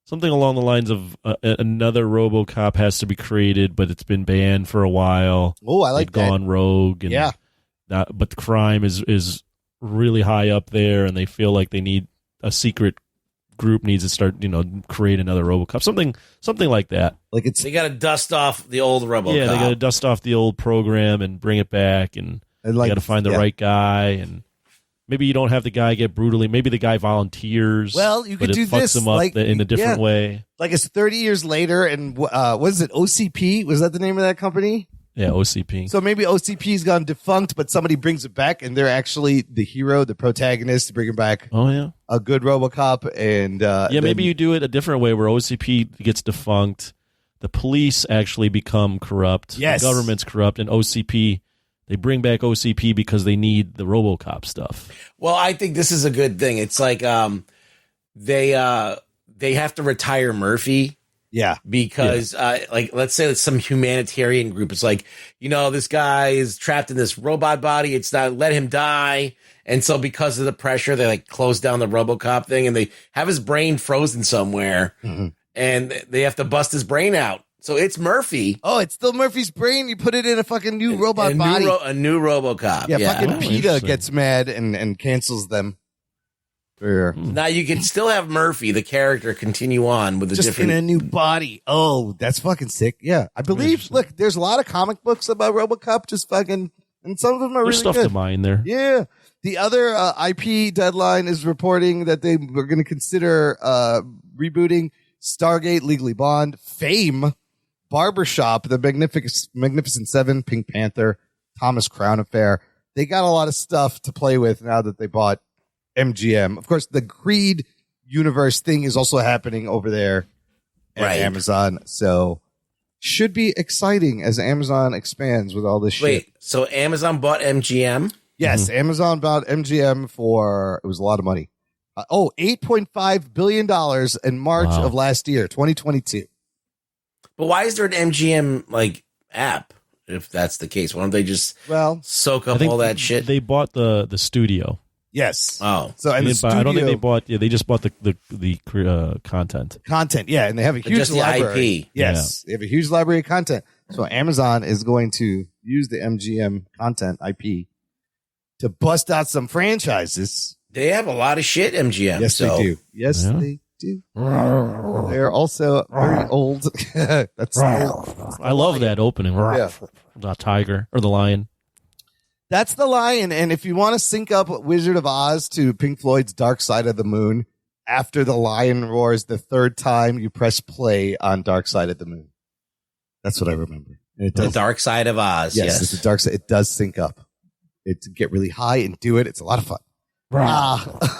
something along the lines of another RoboCop has to be created, but it's been banned for a while. Oh, I like that. Gone rogue. And but the crime is really high up there, and they feel like they need a secret group needs to start, create another RoboCop. Something like that. Like they got to dust off the old RoboCop. Yeah, they got to dust off the old program and bring it back, and they got to find the right guy, and maybe you don't have the guy get brutally. Maybe the guy volunteers. Well, you could do fucks this him up in a different way. Like it's 30 years later, and what is it? OCP? Was that the name of that company? Yeah, OCP. So maybe OCP's gone defunct, but somebody brings it back, and they're actually the hero, the protagonist, to bring it back. Oh yeah, a good RoboCop, and maybe you do it a different way where OCP gets defunct, the police actually become corrupt, yes, the government's corrupt, and OCP. They bring back OCP because they need the RoboCop stuff. Well, I think this is a good thing. It's like they have to retire Murphy Yeah. Because, like, let's say it's some humanitarian group. It's like, this guy is trapped in this robot body. It's not, let him die. And so because of the pressure, they like close down the RoboCop thing and they have his brain frozen somewhere and they have to bust his brain out. So it's Murphy. Oh, it's still Murphy's brain. You put it in a fucking new robot body. A new RoboCop. Yeah, fucking PETA gets mad and cancels them. Now you can still have Murphy, the character, continue on with just different in a new body. Oh, that's fucking sick. Yeah, I believe. Look, there's a lot of comic books about RoboCop. Just fucking, and some of them are There's really stuff good. to mine there. Yeah. The other IP Deadline is reporting that they were going to consider rebooting Stargate, Legally Blonde, Fame, Barbershop, The Magnificent Seven, Pink Panther, Thomas Crown Affair. They got a lot of stuff to play with now that they bought MGM. Of course, the Creed universe thing is also happening over there at Amazon. So should be exciting as Amazon expands with all this shit. Wait, so Amazon bought MGM? Yes, Amazon bought MGM for, it was a lot of money. $8.5 billion in March of last year, 2022. But why is there an MGM like app if that's the case? Why don't they just soak up all that shit? They bought the studio. Yes. Oh, so and I don't think they bought. Yeah, they just bought the content. Content, yeah, and they have a huge just the library. IP. Yes, they have a huge library of content. So Amazon is going to use the MGM content IP to bust out some franchises. They have a lot of shit, MGM. Yes, they do. Yes, they do. They're also very old. That's old. I love that opening. Yeah. The tiger or the lion. That's the lion. And if you want to sync up Wizard of Oz to Pink Floyd's Dark Side of the Moon, after the lion roars the third time, you press play on Dark Side of the Moon. That's what I remember. And it does. The Dark Side of Oz. Yes, it's the dark side. It does sync up. It's get really high and do it. It's a lot of fun.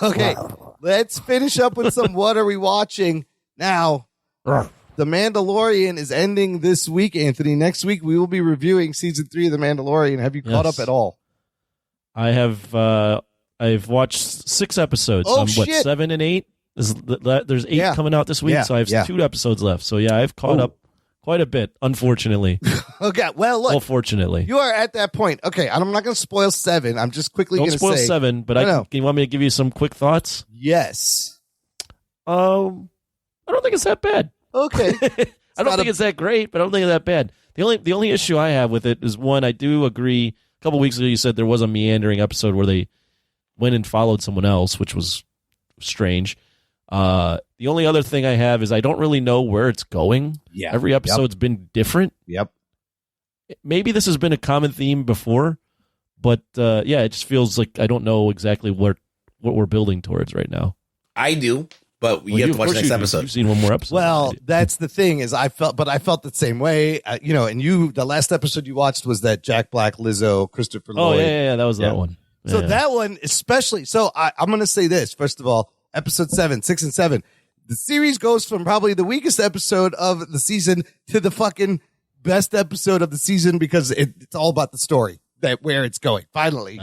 Okay. Let's finish up with some what are we watching now? The Mandalorian is ending this week, Anthony. Next week we will be reviewing season 3 of The Mandalorian. Have you caught up at all? I have. I've watched 6 episodes. Oh, What, 7 and 8? There's 8 coming out this week, so I have 2 episodes left. So yeah, I've caught up quite a bit, unfortunately. Okay, well, look. Well, fortunately. You are at that point. Okay, I'm not going to spoil 7. I'm just quickly going to say. Don't spoil 7, but you want me to give you some quick thoughts? Yes. I don't think it's that bad. Okay. I don't think it's that great, but I don't think it's that bad. The only issue I have with it is, one, I do agree. A couple weeks ago, you said there was a meandering episode where they went and followed someone else, which was strange. The only other thing I have is I don't really know where it's going. Yeah. Every episode's been different. Yep. Maybe this has been a common theme before, but it just feels like I don't know exactly what we're building towards right now. I do, but you have to watch the next episode. You've seen one more episode. Well, that's the thing is I felt the same way. And the last episode you watched was that Jack Black, Lizzo, Christopher Lloyd. Oh, yeah, that was that one. So Yeah. that one especially. So I'm going to say this, first of all, episode 7, 6 and 7. The series goes from probably the weakest episode of the season to the fucking best episode of the season because it's all about the story, where it's going. Finally,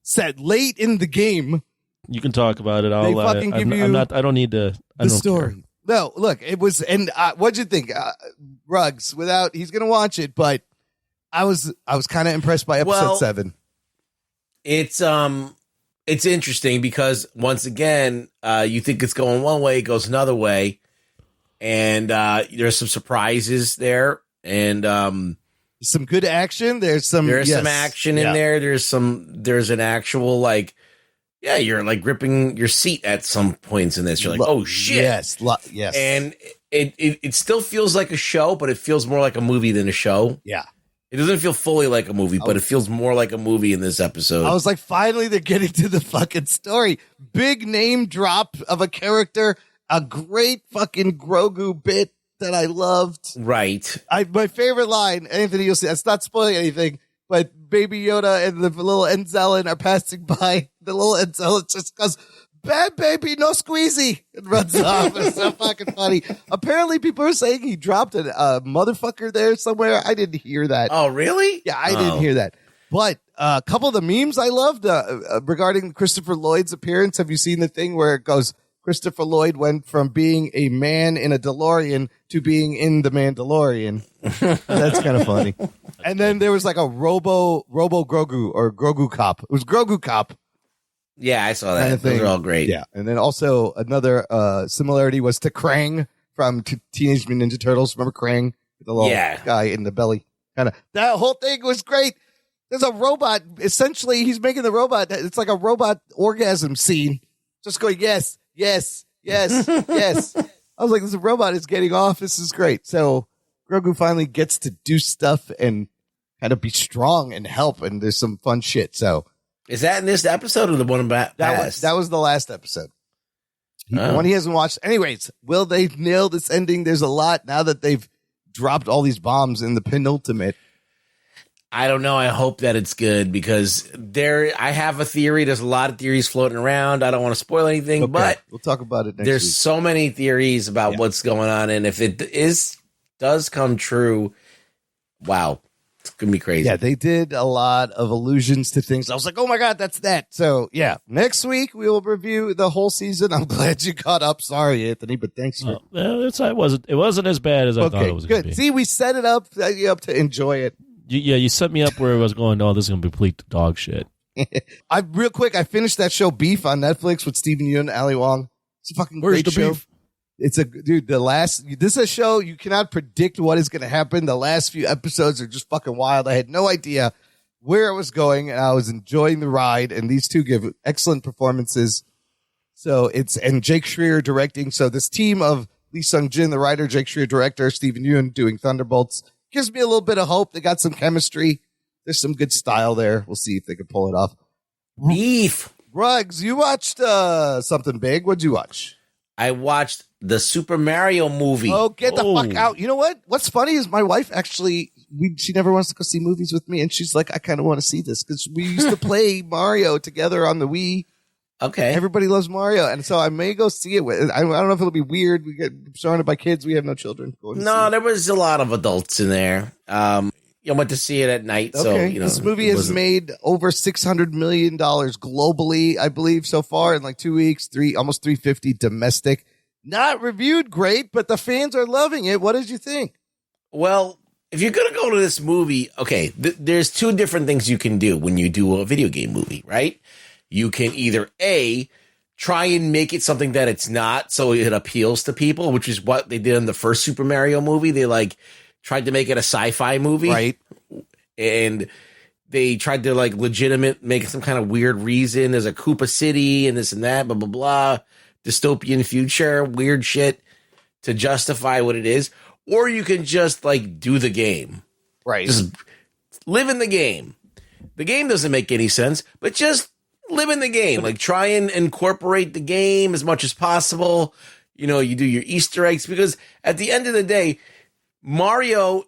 set late in the game. You can talk about it. They fucking give you I don't need to. the story. Care. No, look, it was, and what'd you think, Ruggs? He's gonna watch it, but I was kind of impressed by episode 7. It's interesting because once again, you think it's going one way, it goes another way, and there's some surprises there, and some good action. There's some action in there. There's an actual you're like gripping your seat at some points in this. You're like, oh shit, yes, and it still feels like a show, but it feels more like a movie than a show. Yeah. It doesn't feel fully like a movie, but it feels more like a movie in this episode. I was like, finally, they're getting to the fucking story. Big name drop of a character. A great fucking Grogu bit that I loved. Right. My favorite line, Anthony, you'll see, it's not spoiling anything, but Baby Yoda and the little Enzelin are passing by. The little Enzelin just goes, "Bad baby, no squeezy," and runs off. It's so fucking funny. Apparently, people are saying he dropped a motherfucker there somewhere. I didn't hear that. Oh, really? Yeah, I didn't hear that. But a couple of the memes I loved regarding Christopher Lloyd's appearance. Have you seen the thing where it goes, Christopher Lloyd went from being a man in a DeLorean to being in the Mandalorian. That's kind of funny. And then there was like a Robo Grogu or Grogu Cop. It was Grogu Cop. Yeah, I saw that. Kind of thing. Those are all great. Yeah. And then also another similarity was to Krang from Teenage Mutant Ninja Turtles. Remember Krang? The little guy in the belly. Kind of. That whole thing was great. There's a robot. Essentially, he's making the robot. It's like a robot orgasm scene. Just going, yes, yes, yes, yes. I was like, this robot is getting off. This is great. So Grogu finally gets to do stuff and kind of be strong and help. And there's some fun shit. So is that in this episode or the one about that was the last episode. One he hasn't watched. Anyways, will they nail this ending? There's a lot now that they've dropped all these bombs in the penultimate. I don't know. I hope that it's good because I have a theory. There's a lot of theories floating around. I don't want to spoil anything, but we'll talk about it next there's week. so many theories about what's going on. And if it does come true, wow, it's going to be crazy. Yeah, they did a lot of allusions to things. I was like, oh my God, that's that. So yeah, next week we will review the whole season. I'm glad you caught up. Sorry, Anthony, but thanks for it wasn't as bad as I thought it was going to be. See, we set it up to enjoy it. You set me up where I was going, oh, this is going to be complete dog shit. Real quick, I finished that show Beef on Netflix with Stephen Yeun and Ali Wong. It's a fucking great show. Beef? It's this is a show you cannot predict what is going to happen. The last few episodes are just fucking wild. I had no idea where it was going, and I was enjoying the ride, and these two give excellent performances. So and Jake Schreier directing. So this team of Lee Sung-jin, the writer, Jake Schreier, director, Stephen Yeun doing Thunderbolts. Gives me a little bit of hope. They got some chemistry. There's some good style there. We'll see if they can pull it off. Beef. Ruggs, you watched something big. What'd you watch? I watched the Super Mario movie. Oh, get the fuck out. You know what? What's funny is my wife actually, she never wants to go see movies with me. And she's like, I kind of want to see this because we used to play Mario together on the Wii. Okay. Everybody loves Mario. And so I may go see it. I don't know if it'll be weird. We get surrounded by kids. We have no children. No, there was a lot of adults in there. You went to see it at night. Okay. So, this movie has made over $600 million globally, I believe, so far in like 2 weeks, almost 350 domestic. Not reviewed great, but the fans are loving it. What did you think? Well, if you're going to go to this movie, okay, there's two different things you can do when you do a video game movie, right? You can either A, try and make it something that it's not so it appeals to people, which is what they did in the first Super Mario movie. They tried to make it a sci-fi movie. Right. And they tried to make some kind of weird reason. There's a Koopa City and this and that, blah, blah, blah. Dystopian future, weird shit to justify what it is. Or you can just do the game. Right. Just live in the game. The game doesn't make any sense, but just live in the game. Try and incorporate the game as much as possible. You do your Easter eggs because at the end of the day, Mario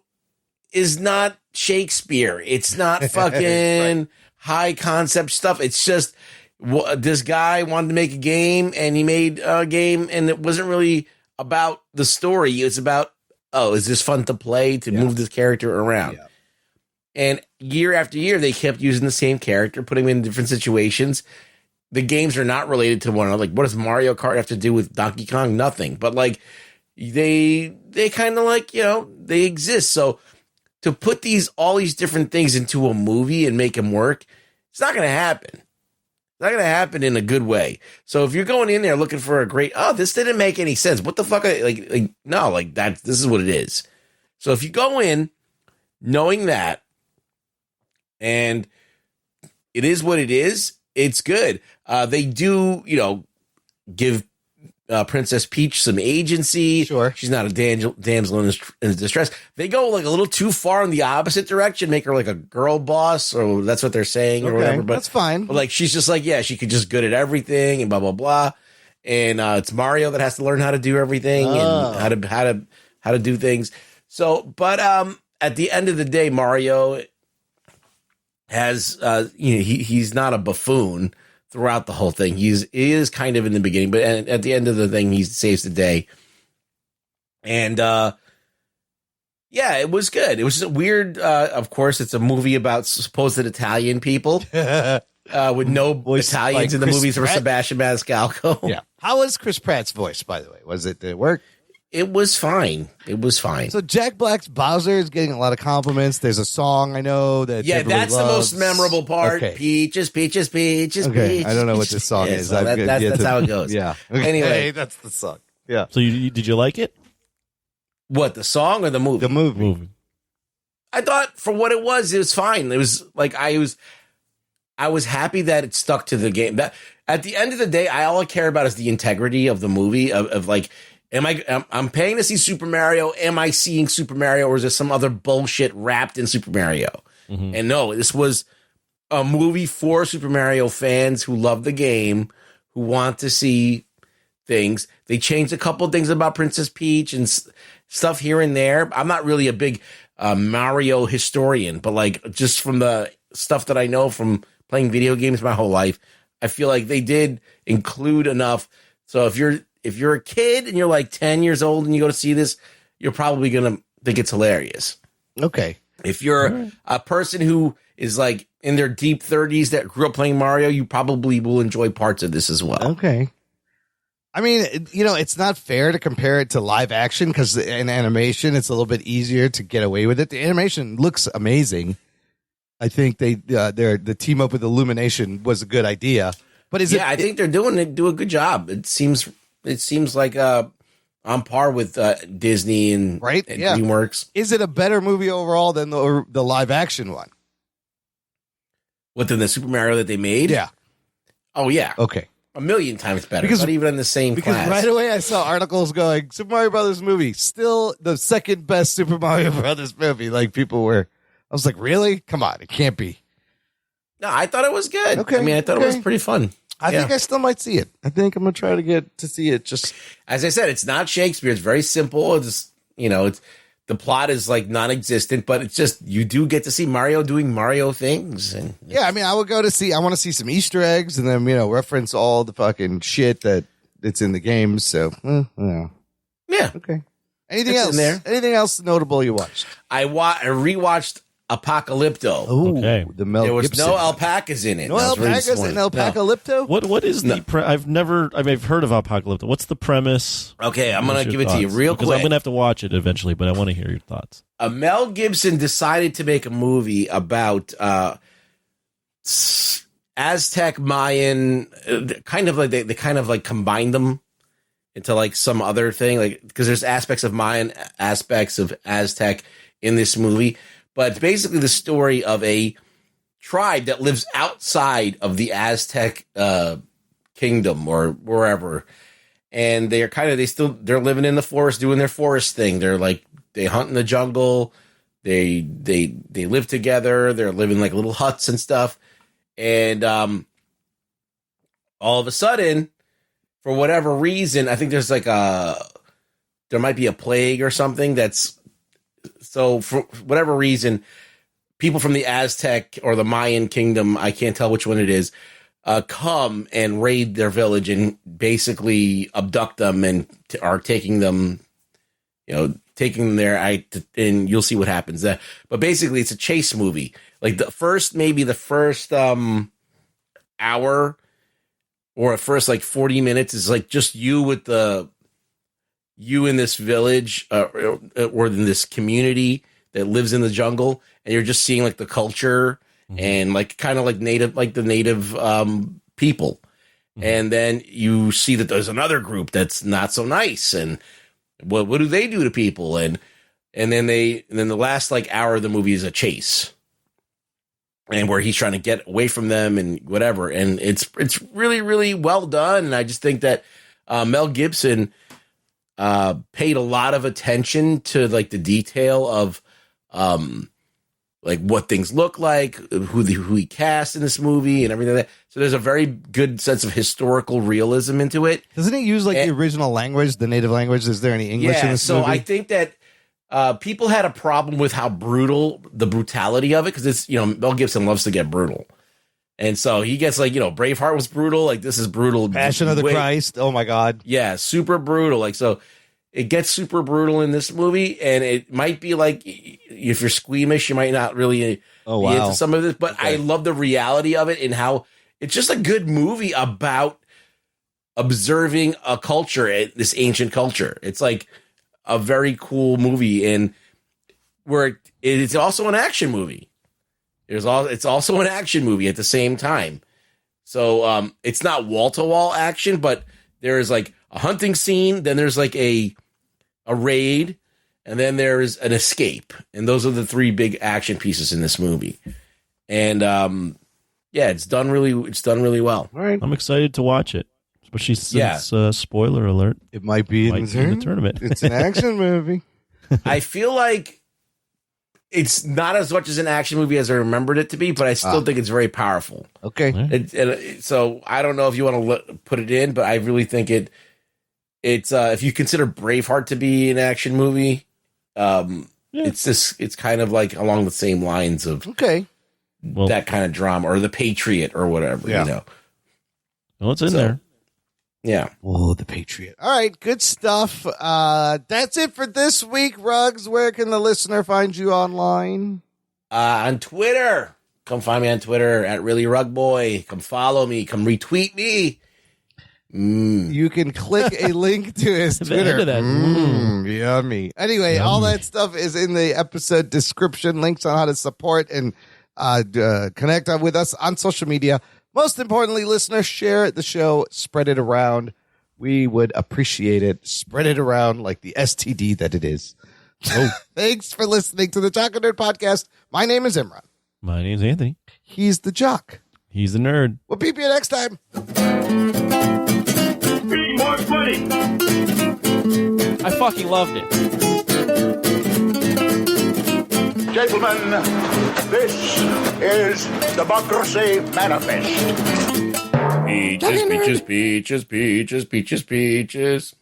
is not Shakespeare. It's not fucking right. High concept stuff. It's just this guy wanted to make a game and he made a game and it wasn't really about the story. It's about, is this fun to play to move this character around? Yeah. And year after year, they kept using the same character, putting him in different situations. The games are not related to one another. What does Mario Kart have to do with Donkey Kong? Nothing. But they kind of they exist. So to put all these different things into a movie and make them work, it's not going to happen. It's not going to happen in a good way. So if you're going in there looking for a great, this didn't make any sense. What the fuck? No, this is what it is. So if you go in knowing that, and it is what it is, it's good. They do, give Princess Peach some agency. Sure. She's not a damsel in distress. They go a little too far in the opposite direction, make her a girl boss, or that's what they're saying or whatever. But that's fine. But she's just she could just good at everything and blah, blah, blah. And it's Mario that has to learn how to do everything and how to do things. So, but at the end of the day, Mario has he's not a buffoon throughout the whole thing. He is kind of in the beginning, but at the end of the thing, he saves the day. And it was good. It was weird. Of course, it's a movie about supposed Italian people with no Italians in the movies for Sebastian Maniscalco. Yeah. How was Chris Pratt's voice, by the way? Did it work? It was fine. It was fine. So Jack Black's Bowser is getting a lot of compliments. There's a song I know that that's loves. the most memorable part. Okay. Peaches, peaches, peaches, Okay, peaches. I don't know what this song is. So that's how it goes. Yeah. Okay. Anyway, that's the song. Yeah. So did you like it? What, the song or the movie? The movie. I thought for what it was fine. It was like I was happy that it stuck to the game. That at the end of the day, all I care about is the integrity of the movie. Of like, I'm paying to see Super Mario. Am I seeing Super Mario, or is there some other bullshit wrapped in Super Mario? Mm-hmm. And no, this was a movie for Super Mario fans who love the game, who want to see things. They changed a couple of things about Princess Peach and stuff here and there. I'm not really a big Mario historian, but like just from the stuff that I know from playing video games my whole life, I feel like they did include enough. So if you're a kid and you're like 10 years old and you go to see this, you're probably going to think it's hilarious. Okay. If you're a person who is like in their deep 30s that grew up playing Mario, you probably will enjoy parts of this as well. Okay. I mean, it's not fair to compare it to live action because in animation, it's a little bit easier to get away with it. The animation looks amazing. I think the team up with Illumination was a good idea. But I think they're do a good job. It seems like on par with Disney and DreamWorks. Is it a better movie overall than the live action one? What, than the Super Mario that they made? Yeah. Oh yeah. Okay. A million times better. Not even in the same class. Right away I saw articles going, Super Mario Brothers movie, still the second best Super Mario Brothers movie. Like I was like, really? Come on, it can't be. No, I thought it was good. Okay. I mean, I thought it was pretty fun. I think I still might see it. I think I'm going to try to get to see it. Just as I said, it's not Shakespeare. It's very simple. It's the plot is like non-existent, but it's just you do get to see Mario doing Mario things. And yeah, I mean, I want to see some Easter eggs and then reference all the fucking shit that it's in the games. So yeah, okay. Anything else? Anything else notable you watched? I rewatched Apocalypto. Oh, okay. There was no alpacas in it. No alpacas in Apocalypto? What is the I've heard of Apocalypto. What's the premise? Okay, I'm going to give it to you real quick. Because I'm going to have to watch it eventually, but I want to hear your thoughts. Mel Gibson decided to make a movie about Aztec, Mayan, kind of like they kind of like combined them into like some other thing, like because there's aspects of Mayan, aspects of Aztec in this movie. But it's basically the story of a tribe that lives outside of the Aztec kingdom or wherever. And they're they're living in the forest, doing their forest thing. They hunt in the jungle. They live together. They're living like little huts and stuff. And all of a sudden, for whatever reason, I think there might be a plague or something so for whatever reason, people from the Aztec or the Mayan kingdom, I can't tell which one it is, come and raid their village and basically abduct them and are taking them there. And you'll see what happens. But basically, it's a chase movie. Like the first hour or first like 40 minutes is like just you in this village or in this community that lives in the jungle, and you're just seeing like the culture and like kind of like the native people. Mm-hmm. And then you see that there's another group that's not so nice, and what do they do to people? And then the last like hour of the movie is a chase, and where he's trying to get away from them and whatever. And it's really, really well done. And I just think that Mel Gibson paid a lot of attention to like the detail of like what things look like, who he cast in this movie and everything like that. So there's a very good sense of historical realism into it. Doesn't it use like the original language, the native language? Is there any English in this movie? I think that people had a problem with how the brutality of it, because it's, Mel Gibson loves to get brutal. And so he gets like, Braveheart was brutal. Like this is brutal. Passion of the Christ. Oh my God. Yeah. Super brutal. Like, so it gets super brutal in this movie, and it might be like, if you're squeamish, you might not really be into some of this, but I love the reality of it and how it's just a good movie about observing a culture, this ancient culture. It's like a very cool movie, and where it's also an action movie. It's also an action movie at the same time. So it's not wall-to-wall action, but there is like a hunting scene, then there's like a raid, and then there's an escape. And those are the three big action pieces in this movie. And it's done really well. All right. I'm excited to watch it, especially since spoiler alert. It might be in the tournament. It's an action movie. I feel like it's not as much as an action movie as I remembered it to be, but I still think it's very powerful. Okay. So I don't know if you want to put it in, but I really think it's if you consider Braveheart to be an action movie, it's kind of like along the same lines of that kind of drama, or The Patriot or whatever, you know. Well, it's in there. Yeah. Oh, The Patriot. All right, good stuff. That's it for this week, Ruggs. Where can the listener find you online? On Twitter. Come find me on Twitter at ReallyRugBoy. Come follow me. Come retweet me. You can click a link to his Twitter. Yummy. Anyway, all that stuff is in the episode description. Links on how to support and connect with us on social media. Most importantly, listeners, share the show, spread it around. We would appreciate it. Spread it around like the STD that it is. Thanks for listening to the Jock and Nerd Podcast. My name is Imran. My name's Anthony. He's the Jock. He's the nerd. We'll peep you next time. Be more funny. I fucking loved it. Gentlemen, this is Democracy Manifest. Peaches, peaches, peaches, peaches, peaches, peaches.